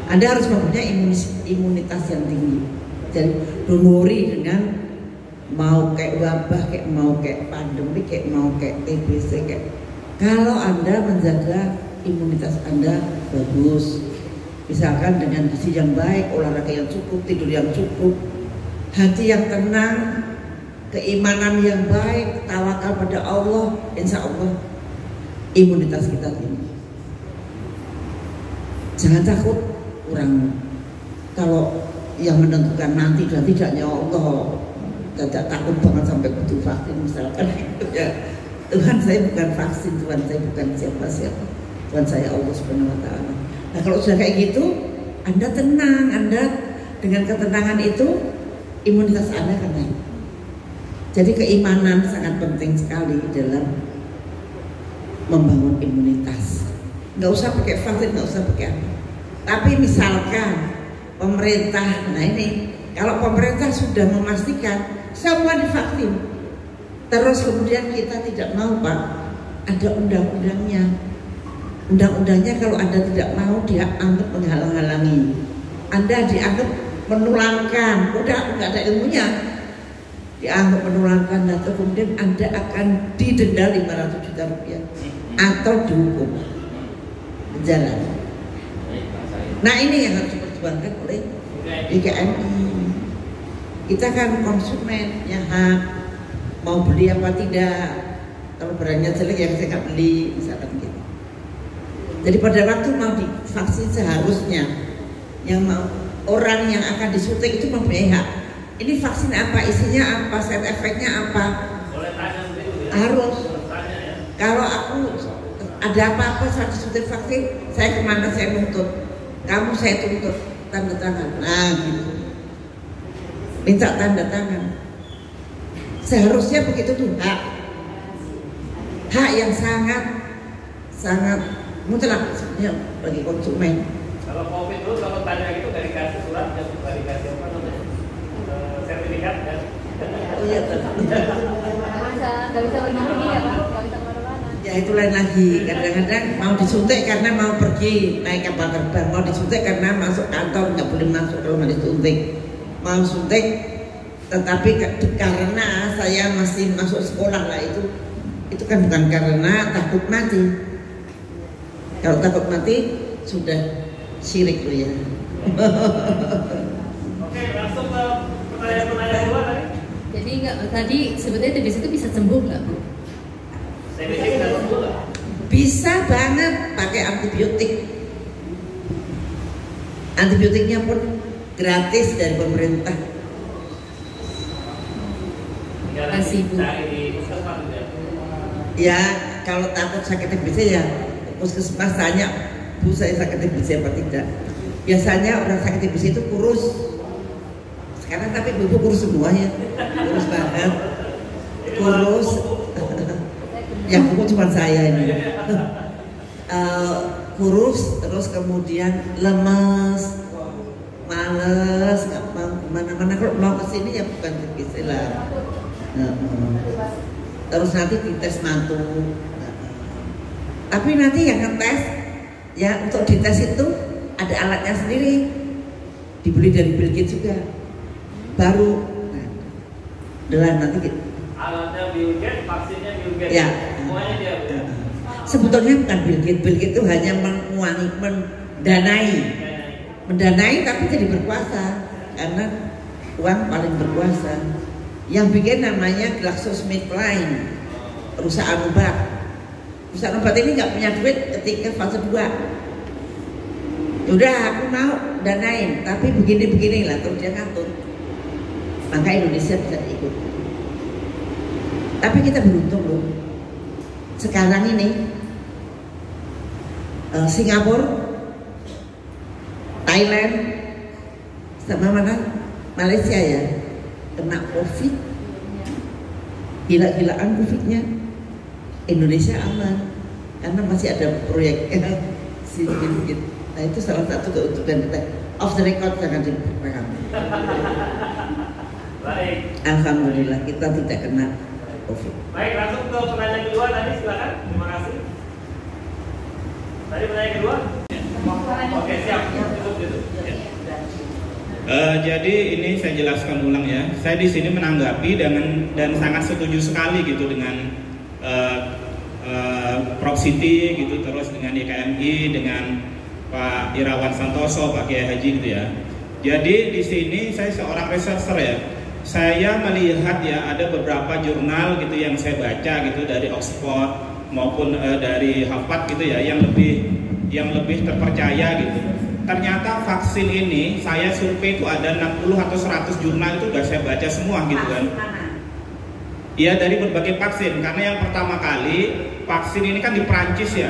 Anda harus mempunyai imunitas yang tinggi. Jadi don't worry dengan mau kayak wabah, kayak mau kayak pandemi, kayak mau kayak TBC, kayak kalau Anda menjaga imunitas Anda bagus, misalkan dengan gizi yang baik, olahraga yang cukup, tidur yang cukup, hati yang tenang, keimanan yang baik, tawakal pada Allah, insya Allah imunitas kita tinggi. Jangan takut orang kalau yang menentukan nanti dan tidaknya Allah. Tidak takut banget sampai butuh vaksin misalkan gitu ya. Tuhan saya bukan vaksin, Tuhan saya bukan siapa-siapa, Tuhan saya Allah Subhanahu wa Ta'ala. Nah kalau sudah kayak gitu, Anda tenang, Anda dengan ketenangan itu imunitas Anda akan naik. Jadi keimanan sangat penting sekali dalam membangun imunitas. Nggak usah pakai vaksin, nggak usah pakai apa. Tapi misalkan pemerintah, nah ini kalau pemerintah sudah memastikan semua divaksin, terus kemudian kita tidak mau, Pak, ada undang-undangnya. Undang-undangnya kalau Anda tidak mau, dia anggap menghalang-halangi. Anda dianggap menularkan, udah nggak ada ilmunya, dianggap menularkan, atau kemudian Anda akan didenda 500 juta rupiah atau dihukum penjara. Nah ini yang harus diperjuangkan oleh IKMI. Kita kan konsumen, ya hak mau beli apa tidak. Kalau barangnya jelek ya saya nggak beli, misalkan gitu. Jadi pada waktu mau divaksin seharusnya yang mau orang yang akan disuntik itu mempunyai hak. Ini vaksin apa, isinya apa, side effect-nya apa? Boleh tanya begitu ya? Harus. Kalau aku ada apa-apa saat disuntik vaksin, saya kemana saya nuntut? Kamu saya tuntut, tanda tangan. Nah gitu. Minta tanda tangan. Seharusnya begitu tuh hak. Hak yang sangat mutlak sebenarnya bagi konsumen. Kalau COVID dulu kalau tanya gitu dari kasih surat, dari kasih apa namanya? Sertifikat kan? Oh iya, Nggak bisa bernyanyi ya Pak, nggak bisa kemana-mana. ya itu lain lagi. Kadang-kadang mau disuntik karena mau pergi naik kapal terbang, mau disuntik karena masuk kantor nggak boleh masuk kalau mau disuntik. Mau suntik, tetapi karena saya masih masuk sekolah lah itu kan bukan karena takut mati. Kalau takut mati sudah syirik loh ya. Oke, langsung ke pertanyaan kedua tadi. Jadi tadi sebetulnya TBC itu bisa sembuh nggak Bu? TBC bisa sembuh nggak? Bisa banget pakai antibiotik. Antibiotiknya pun gratis dari pemerintah. Terima kasih Bu. Ya kalau takut sakit TBC ya puskesmas tanya, Bu saya sakit TBC apa tidak. Biasanya orang sakit TBC itu kurus. Sekarang tapi Bu kurus semua ya, kurus banget, kurus. Yang buku cuma saya ini. Kurus terus kemudian lemes, males, nggak mau sini ya bukan TBC lah. Terus nanti dites mantu. Tapi nanti yang ngetes ya untuk dites itu ada alatnya sendiri, dibeli dari Bill Gates juga. Baru nanti gitu. Alatnya Bill Gates, vaksinnya Bill Gates. Ya. Semuanya dia. Sebetulnya bukan Bill Gates. Bill Gates itu hanya mendanai tapi jadi berkuasa karena uang paling berkuasa. Yang bikin namanya GlaxoSmithKline, perusahaan obat. Perusahaan obat ini nggak punya duit ketika fase 2. Udah aku mau danain, tapi begini lah terus dia ngatur. Maka Indonesia bisa ikut. Tapi kita beruntung loh. Sekarang ini Singapura, Thailand, sama mana? Malaysia ya kena COVID, gila-gilaan COVID-nya. Indonesia aman karena masih ada proyek sedikit. Nah itu salah satu keuntungan kita. Off the record jangan dipegang. Baik. Alhamdulillah kita tidak kena COVID. Baik, langsung ke pertanyaan kedua tadi, silakan. Terima kasih. Tadi pertanyaan kedua. Oke, siap. Tutup. Jadi ini saya jelaskan ulang ya. Saya di sini menanggapi dan sangat setuju sekali gitu dengan Prof Siti gitu, terus dengan IKMI, dengan Pak Irawan Santoso, Pak Kiai Haji gitu ya. Jadi di sini saya seorang researcher ya. Saya melihat ya ada beberapa jurnal gitu yang saya baca gitu dari Oxford maupun dari Harvard gitu ya yang lebih terpercaya gitu. Ternyata vaksin ini saya survei itu ada 60 atau 100 jurnal itu udah saya baca semua gitu kan. Iya dari berbagai vaksin karena yang pertama kali vaksin ini kan di Prancis ya.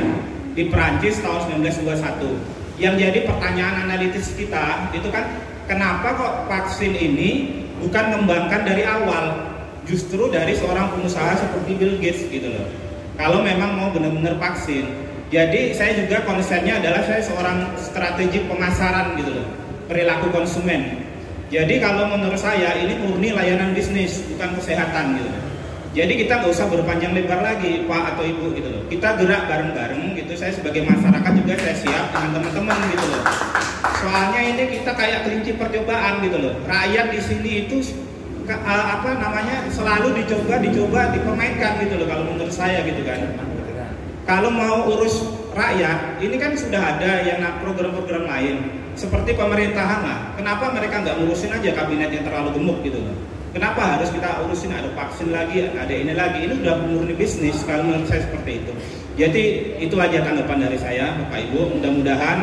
Di Prancis tahun 1921. Yang jadi pertanyaan analitis kita itu kan kenapa kok vaksin ini bukan mengembangkan dari awal, justru dari seorang pengusaha seperti Bill Gates gitu loh. Kalau memang mau benar-benar vaksin. Jadi saya juga konsennya adalah saya seorang strategi pemasaran gitu loh, perilaku konsumen. Jadi kalau menurut saya ini murni layanan bisnis, bukan kesehatan gitu loh. Jadi kita nggak usah berpanjang lebar lagi Pak atau Ibu gitu loh. Kita gerak bareng-bareng gitu. Saya sebagai masyarakat juga saya siap dengan teman-teman gitu loh. Soalnya ini kita kayak kelinci percobaan gitu loh. Rakyat di sini itu selalu dicoba dipermainkan gitu loh kalau menurut saya gitu kan. Kalau mau urus rakyat, ini kan sudah ada yang program-program lain seperti pemerintahan lah. Kenapa mereka nggak ngurusin aja kabinet yang terlalu gemuk gitu loh? Kenapa harus kita urusin ada vaksin lagi, ada ini lagi? Ini udah murni bisnis kalau menurut saya seperti itu. Jadi itu aja tanggapan dari saya, Bapak Ibu. Mudah-mudahan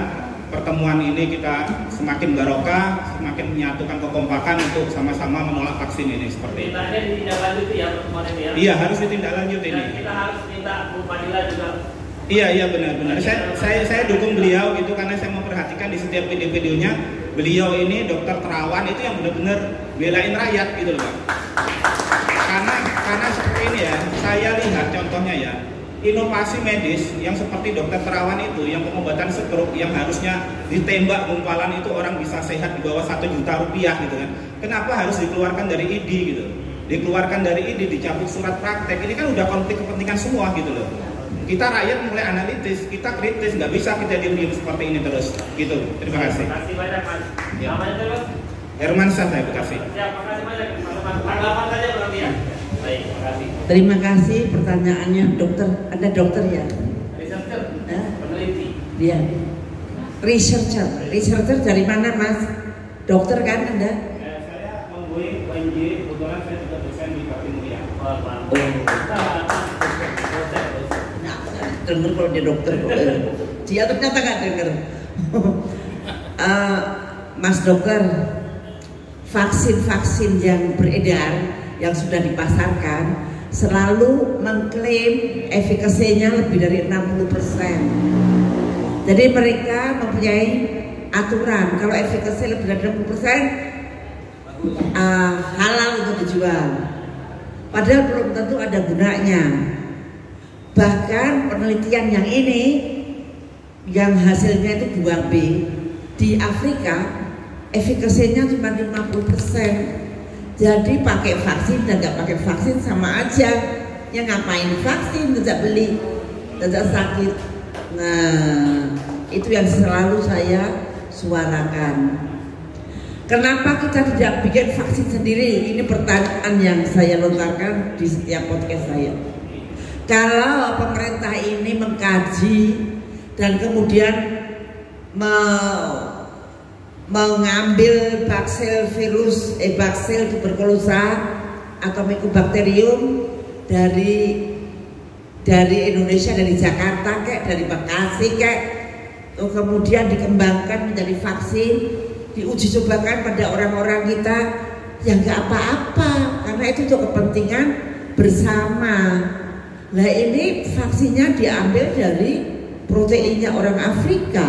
pertemuan ini kita semakin barokah, semakin menyatukan kekompakan untuk sama-sama menolak vaksin ini seperti itu. Tindaknya ditindaklanjuti ya pertemuan ini ya. Iya harus ditindaklanjuti ini. Dan kita harus minta Bu Fadila juga. Iya benar-benar. Saya dukung beliau gitu karena saya memperhatikan di setiap video-videonya beliau ini dokter terawan itu yang benar-benar belain rakyat gitu loh Pak. Karena seperti ini ya, saya lihat contohnya ya. Inovasi medis yang seperti dokter terawan itu, yang pengobatan stroke yang harusnya ditembak gumpalan itu orang bisa sehat di bawah 1 juta rupiah gitu kan. Kenapa harus dikeluarkan dari ID gitu? Dikeluarkan dari ID, dicabut surat praktek. Ini kan udah konflik kepentingan semua gitu loh. Kita rakyat mulai analitis, kita kritis, nggak bisa kita diam-diam seperti ini terus gitu. Terima kasih. Terima kasih banyak Mas. Ya. Namanya terus? Hermansyah saya Bekasi. Siap, makasih banyak. Tanggapan saja berarti ya. Baik, makasih. Terima kasih pertanyaannya dokter. Ada dokter ya? Researcher, peneliti. Iya. Researcher dari mana Mas? Dokter kan Anda? Saya membuat UNJ, kebetulan saya juga dosen di Bakti Mulia. Dengar kalau dia dokter, dia ternyata nggak dengar. Mas dokter, vaksin-vaksin yang beredar, yang sudah dipasarkan, selalu mengklaim efikasinya lebih dari 60%. Jadi mereka mempunyai aturan, kalau efikasi lebih dari 60%, halal untuk dijual. Padahal belum tentu ada gunanya. Bahkan penelitian yang ini yang hasilnya itu 2B di Afrika efikasinya cuma 50%. Jadi pakai vaksin dan nggak pakai vaksin sama aja. Yang ngapain vaksin, tidak beli, tidak sakit. Nah, itu yang selalu saya suarakan. Kenapa kita tidak bikin vaksin sendiri? Ini pertanyaan yang saya lontarkan di setiap podcast saya. Kalau pemerintah ini mengkaji dan kemudian mengambil baksil tuberkulosa atau Mycobacterium dari Indonesia, dari Jakarta kayak dari Bekasi kayak, kemudian dikembangkan menjadi vaksin, diuji cobakan pada orang-orang kita, yang nggak apa-apa karena itu untuk kepentingan bersama. Nah ini vaksinnya diambil dari proteinnya orang Afrika.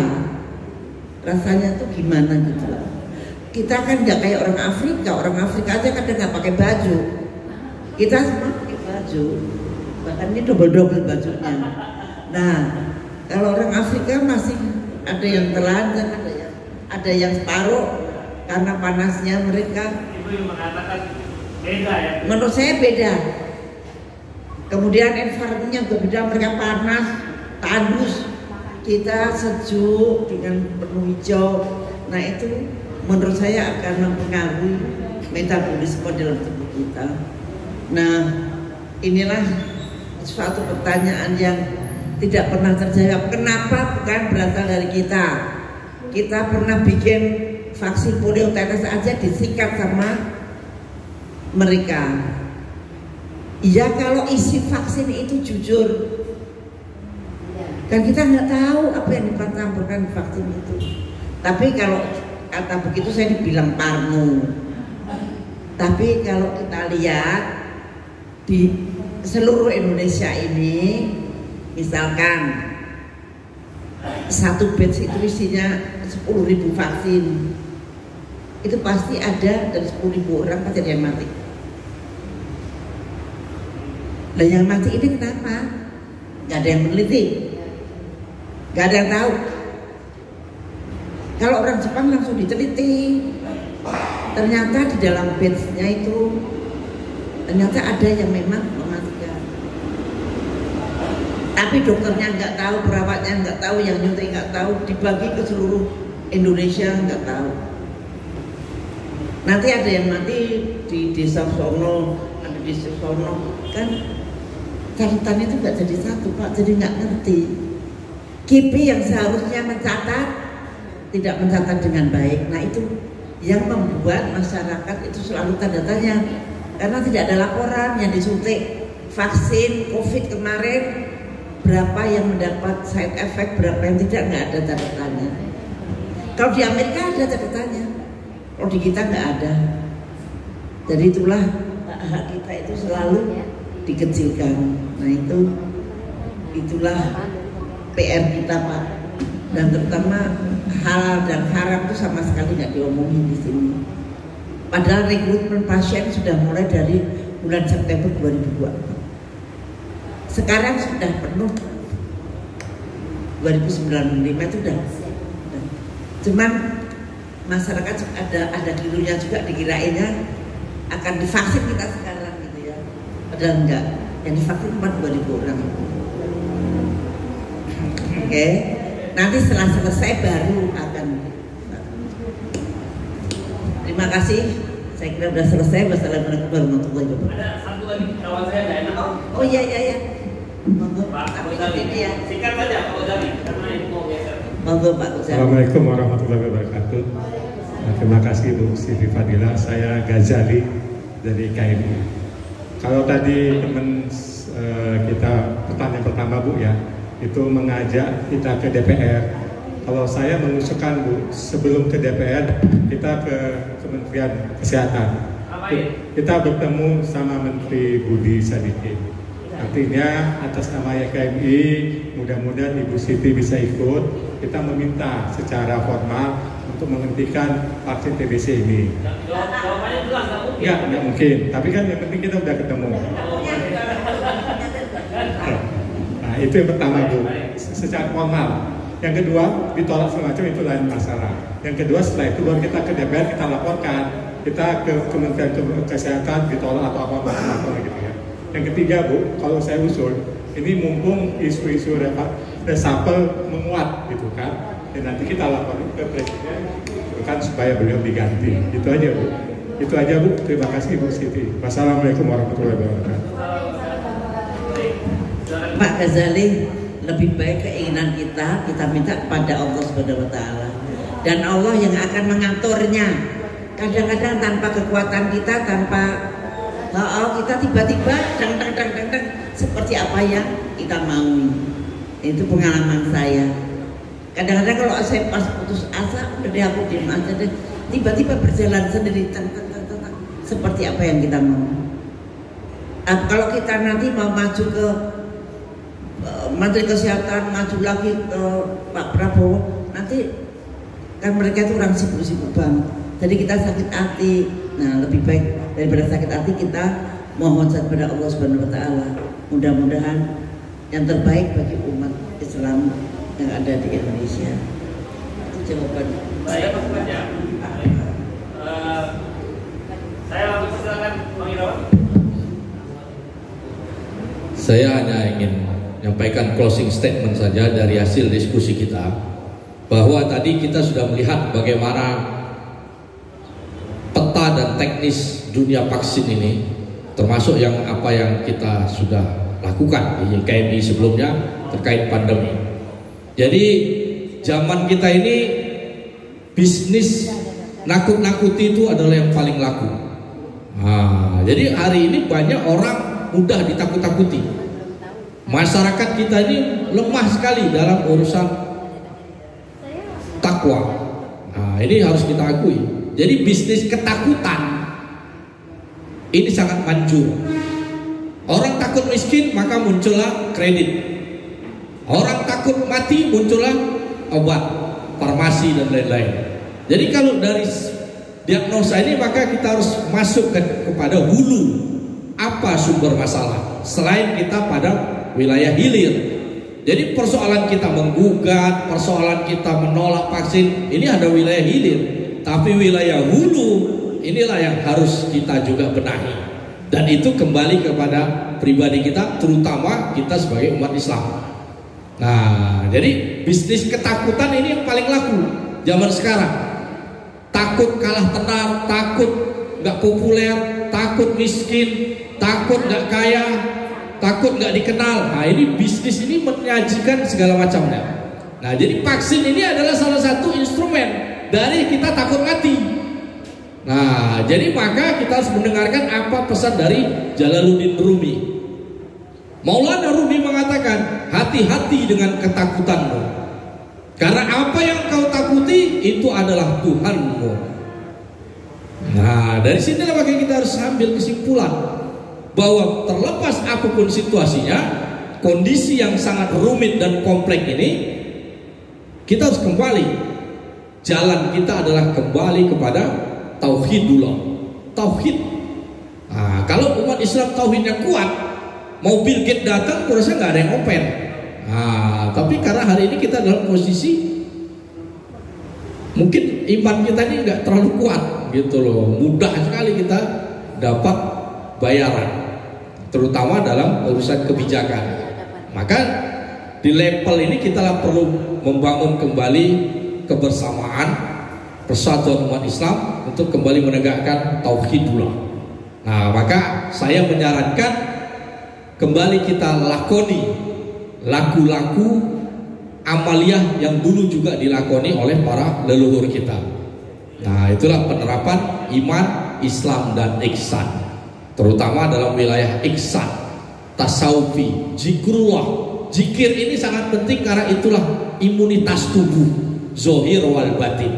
Rasanya tuh gimana gitu. Kita kan nggak kayak orang Afrika aja kadang nggak pakai baju. Kita semua pakai baju, bahkan ini double bajunya. Nah kalau orang Afrika masih ada yang telanjang, ada yang separuh karena panasnya mereka. Ibu mengatakan beda ya? Menurut saya beda. Kemudian environmentnya juga beda, mereka panas, tandus. Kita sejuk dengan penuh hijau. Nah itu menurut saya akan mempengaruhi metabolisme dalam tubuh kita. Nah inilah suatu pertanyaan yang tidak pernah terjawab. Kenapa bukan berasal dari kita? Kita pernah bikin vaksin polio tetes aja disikat sama mereka. Ya kalau isi vaksin itu jujur, kan kita nggak tahu apa yang dicampurkan vaksin itu. Tapi kalau kata begitu saya dibilang parno. Tapi kalau kita lihat di seluruh Indonesia ini, misalkan satu batch itu isinya 10.000 vaksin, itu pasti ada dari 10.000 orang pasti ada yang mati. Nah yang mati ini kenapa? Gak ada yang meneliti, gak ada yang tahu. Kalau orang Jepang langsung diteliti, ternyata di dalam batch-nya itu ternyata ada yang memang mematikan. Tapi dokternya nggak tahu, perawatnya nggak tahu, yang nyuntik nggak tahu, dibagi ke seluruh Indonesia nggak tahu. Nanti ada yang mati di desa sono, ada di desa sono, kan catatan itu nggak jadi satu Pak, jadi nggak ngerti. KIPI yang seharusnya mencatat tidak mencatat dengan baik. Nah itu yang membuat masyarakat itu selalu tanda tanya karena tidak ada laporan yang disuntik vaksin COVID kemarin, berapa yang mendapat side effect, berapa yang tidak, nggak ada catatannya. Kalau di Amerika ada catatannya, kalau di kita nggak ada. Jadi itulah hak kita itu selalu dikecilkan. Nah itulah PR kita Pak. Dan terutama halal dan haram itu sama sekali nggak diomongin di sini. Padahal rekrutmen pasien sudah mulai dari bulan September 2002. Sekarang sudah penuh 2095 itu udah. Cuman masyarakat ada kelirunya juga, dikirainnya akan divaksin kita sekarang gitu ya. Padahal enggak, yang divaksin cuma 2.000 orang. Oke. Nanti setelah selesai baru akan. Terima kasih. Saya kira sudah selesai. Wassalamualaikum warahmatullahi wabarakatuh. Ada satu lagi kawan saya nggak enak. Oh iya. Monggo. Pak Tapi Ghazali. ini ya. Singkat saja Pak Ghazali, karena ibu mau geser. Monggo Pak Ghazali. Assalamualaikum warahmatullahi wabarakatuh. Terima kasih Bu Siti Fadila. Saya Ghazali dari KMI. Kalau tadi teman kita pertanyaan pertama Bu ya, itu mengajak kita ke DPR. Kalau saya mengusulkan Bu, sebelum ke DPR kita ke Kementerian Kesehatan. Kita bertemu sama Menteri Budi Sadikin. Artinya atas nama YKMI, mudah-mudahan Ibu Siti bisa ikut. Kita meminta secara formal untuk menghentikan vaksin TBC ini. Jawabannya jelas, nggak mungkin. Nggak mungkin. Tapi kan yang penting kita udah ketemu. Nah itu yang pertama Bu, secara formal. Yang kedua ditolak semacam itu lain masalah. Yang kedua setelah itu baru kita ke DPR kita laporkan kita ke Kementerian Kesehatan ditolak atau apa gitu ya. Yang ketiga Bu, kalau saya usul, ini mumpung isu-isu reshuffle menguat gitu kan, dan nanti kita laporin ke Presiden kan supaya beliau diganti. Itu aja Bu. Itu aja Bu. Terima kasih Bu Siti. Wassalamualaikum warahmatullahi wabarakatuh. Pak Ghazali, lebih baik keinginan kita minta kepada Allah Subhanahu wa taala. Dan Allah yang akan mengaturnya. Kadang-kadang tanpa kekuatan kita, tanpa kita tiba-tiba dang seperti apa yang kita mau. Itu pengalaman saya. Kadang-kadang kalau saya pas putus asa, udah deh aku diam aja deh. Tiba-tiba berjalan sendiri seperti apa yang kita mau. Kalau kita nanti mau maju ke Menteri Kesehatan, maju lagi ke Pak Prabowo, nanti kan mereka itu orang sibuk-sibuk banget. Jadi kita sakit hati. Nah, lebih baik daripada sakit hati kita mohon kepada Allah Subhanahu wa taala. Mudah-mudahan yang terbaik bagi umat Islam yang ada di Indonesia. Itu jawabannya. Baik, saja. Saya langsung silakan Bang Irawan. Saya hanya ingin menyampaikan closing statement saja dari hasil diskusi kita, bahwa tadi kita sudah melihat bagaimana peta dan teknis dunia vaksin ini, termasuk yang apa yang kita sudah lakukan di KMI sebelumnya terkait pandemi. Jadi zaman kita ini bisnis nakut-nakuti itu adalah yang paling laku. Jadi hari ini banyak orang mudah ditakut-takuti. Masyarakat kita ini lemah sekali dalam urusan takwa. Ini harus kita akui. Jadi bisnis ketakutan ini sangat manjur. Orang takut miskin maka muncullah kredit. Orang takut mati muncullah obat, farmasi dan lain-lain. Jadi kalau dari diagnosa ini maka kita harus masuk kepada hulu. Apa sumber masalah selain kita pada wilayah hilir. Jadi persoalan kita menggugat, persoalan kita menolak vaksin, ini ada wilayah hilir. Tapi wilayah hulu inilah yang harus kita juga benahi. Dan itu kembali kepada pribadi kita, terutama kita sebagai umat Islam. Nah, jadi bisnis ketakutan ini yang paling laku zaman sekarang. Takut kalah tenar, takut nggak populer, takut miskin, takut nggak kaya, takut nggak dikenal. Nah, ini bisnis ini menyajikan segala macamnya. Nah, jadi vaksin ini adalah salah satu instrumen dari kita takut mati. Nah, jadi maka kita harus mendengarkan apa pesan dari Jalaluddin Rumi. Maulana Rumi mengatakan, hati-hati dengan ketakutanmu, karena apa yang kau takuti itu adalah Tuhanmu. Nah, dari sinilah maka kita harus ambil kesimpulan bahwa terlepas apapun situasinya, kondisi yang sangat rumit dan kompleks ini, kita harus kembali. Jalan kita adalah kembali kepada tauhidullah, tauhid. Nah, kalau umat Islam tauhidnya kuat, mau Bill Gates datang, kurasa nggak ada yang open. Nah, tapi karena hari ini kita dalam posisi mungkin iman kita ini nggak terlalu kuat, gitu loh. Mudah sekali kita dapat bayaran, terutama dalam urusan kebijakan. Maka di level ini kita perlu membangun kembali kebersamaan, persatuan umat Islam untuk kembali menegakkan tauhidullah. Nah, maka saya menyarankan kembali kita lakoni laku-laku amaliyah yang dulu juga dilakoni oleh para leluhur kita. Nah, itulah penerapan iman, Islam dan ihsan, terutama dalam wilayah ihsan, tasawufi, zikrullah. Zikir ini sangat penting karena itulah imunitas tubuh, zohir wal batin.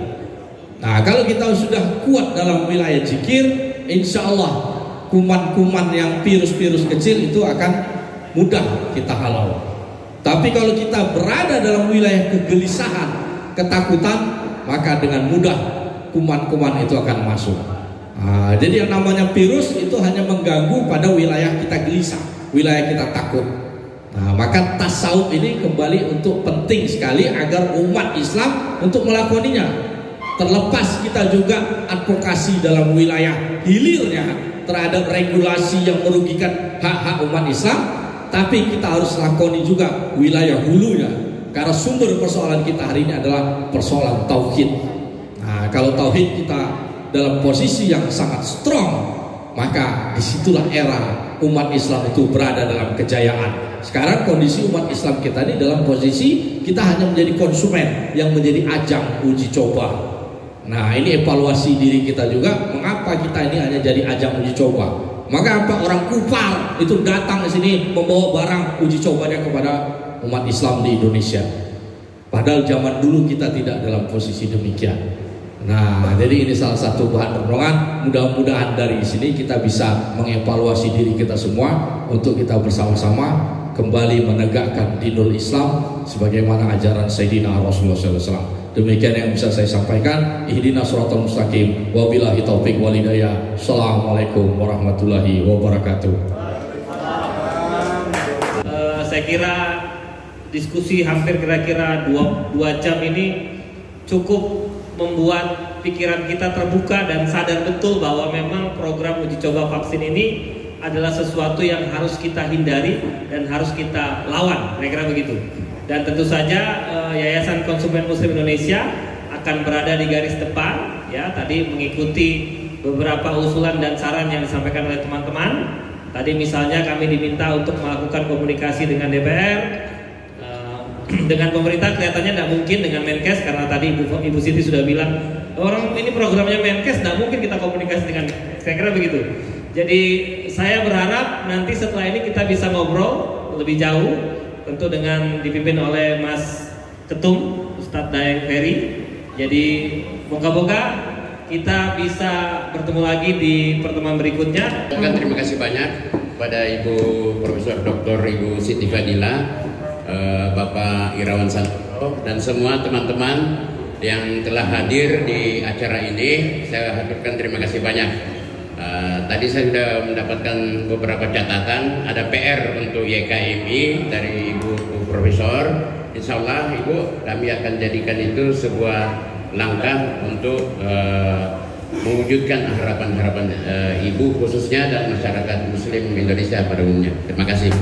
Nah, kalau kita sudah kuat dalam wilayah zikir, insya Allah kuman-kuman yang virus-virus kecil itu akan mudah kita halau. Tapi kalau kita berada dalam wilayah kegelisahan, ketakutan, maka dengan mudah kuman-kuman itu akan masuk. Nah, jadi yang namanya virus itu hanya mengganggu pada wilayah kita gelisah, wilayah kita takut. Nah, maka tasawuf ini kembali untuk penting sekali agar umat Islam untuk melakoninya. terlepas kita juga advokasi dalam wilayah hilirnya terhadap regulasi yang merugikan hak-hak umat Islam, tapi kita harus lakoni juga wilayah hulunya, karena sumber persoalan kita hari ini adalah persoalan tauhid. Nah, kalau tauhid kita dalam posisi yang sangat strong, maka disitulah era umat Islam itu berada dalam kejayaan. Sekarang kondisi umat Islam kita ini dalam posisi kita hanya menjadi konsumen yang menjadi ajang uji coba. Nah, ini evaluasi diri kita juga, mengapa kita ini hanya jadi ajang uji coba. Maka apa orang kufar itu datang ke sini membawa barang uji cobanya kepada umat Islam di Indonesia. Padahal zaman dulu kita tidak dalam posisi demikian. Nah, jadi ini salah satu bahan renungan. Mudah-mudahan dari sini kita bisa mengevaluasi diri kita semua untuk kita bersama-sama kembali menegakkan dinul Islam sebagaimana ajaran Sayyidina Rasulullah SAW. Demikian yang bisa saya sampaikan. Ihdinas shiratal mustaqim. Wabillahi taufiq wal hidayah. Assalamualaikum warahmatullahi wabarakatuh. Saya kira diskusi hampir kira-kira 2 jam ini cukup membuat pikiran kita terbuka dan sadar betul bahwa memang program uji coba vaksin ini adalah sesuatu yang harus kita hindari dan harus kita lawan, kira-kira begitu. Dan tentu saja Yayasan Konsumen Muslim Indonesia akan berada di garis depan, ya, tadi mengikuti beberapa usulan dan saran yang disampaikan oleh teman-teman. Tadi misalnya kami diminta untuk melakukan komunikasi dengan DPR, dengan pemerintah kelihatannya tidak mungkin, dengan Menkes karena tadi Ibu Siti sudah bilang orang ini programnya Menkes, tidak mungkin kita komunikasi dengan, saya kira begitu. Jadi saya berharap nanti setelah ini kita bisa ngobrol lebih jauh, tentu dengan dipimpin oleh Mas Ketum Ustadz Daeng Ferry. Jadi moga-moga kita bisa bertemu lagi di pertemuan berikutnya. Terima kasih banyak kepada Ibu Profesor Dr. Ibu Siti Fadila, Bapak Irawan Santoso, dan semua teman-teman yang telah hadir di acara ini. Saya haturkan terima kasih banyak. Tadi saya sudah mendapatkan beberapa catatan, ada PR untuk YKMI dari Ibu Profesor. Insya Allah Ibu, kami akan jadikan itu sebuah langkah untuk mewujudkan harapan-harapan Ibu khususnya dan masyarakat Muslim Indonesia pada umumnya. Terima kasih.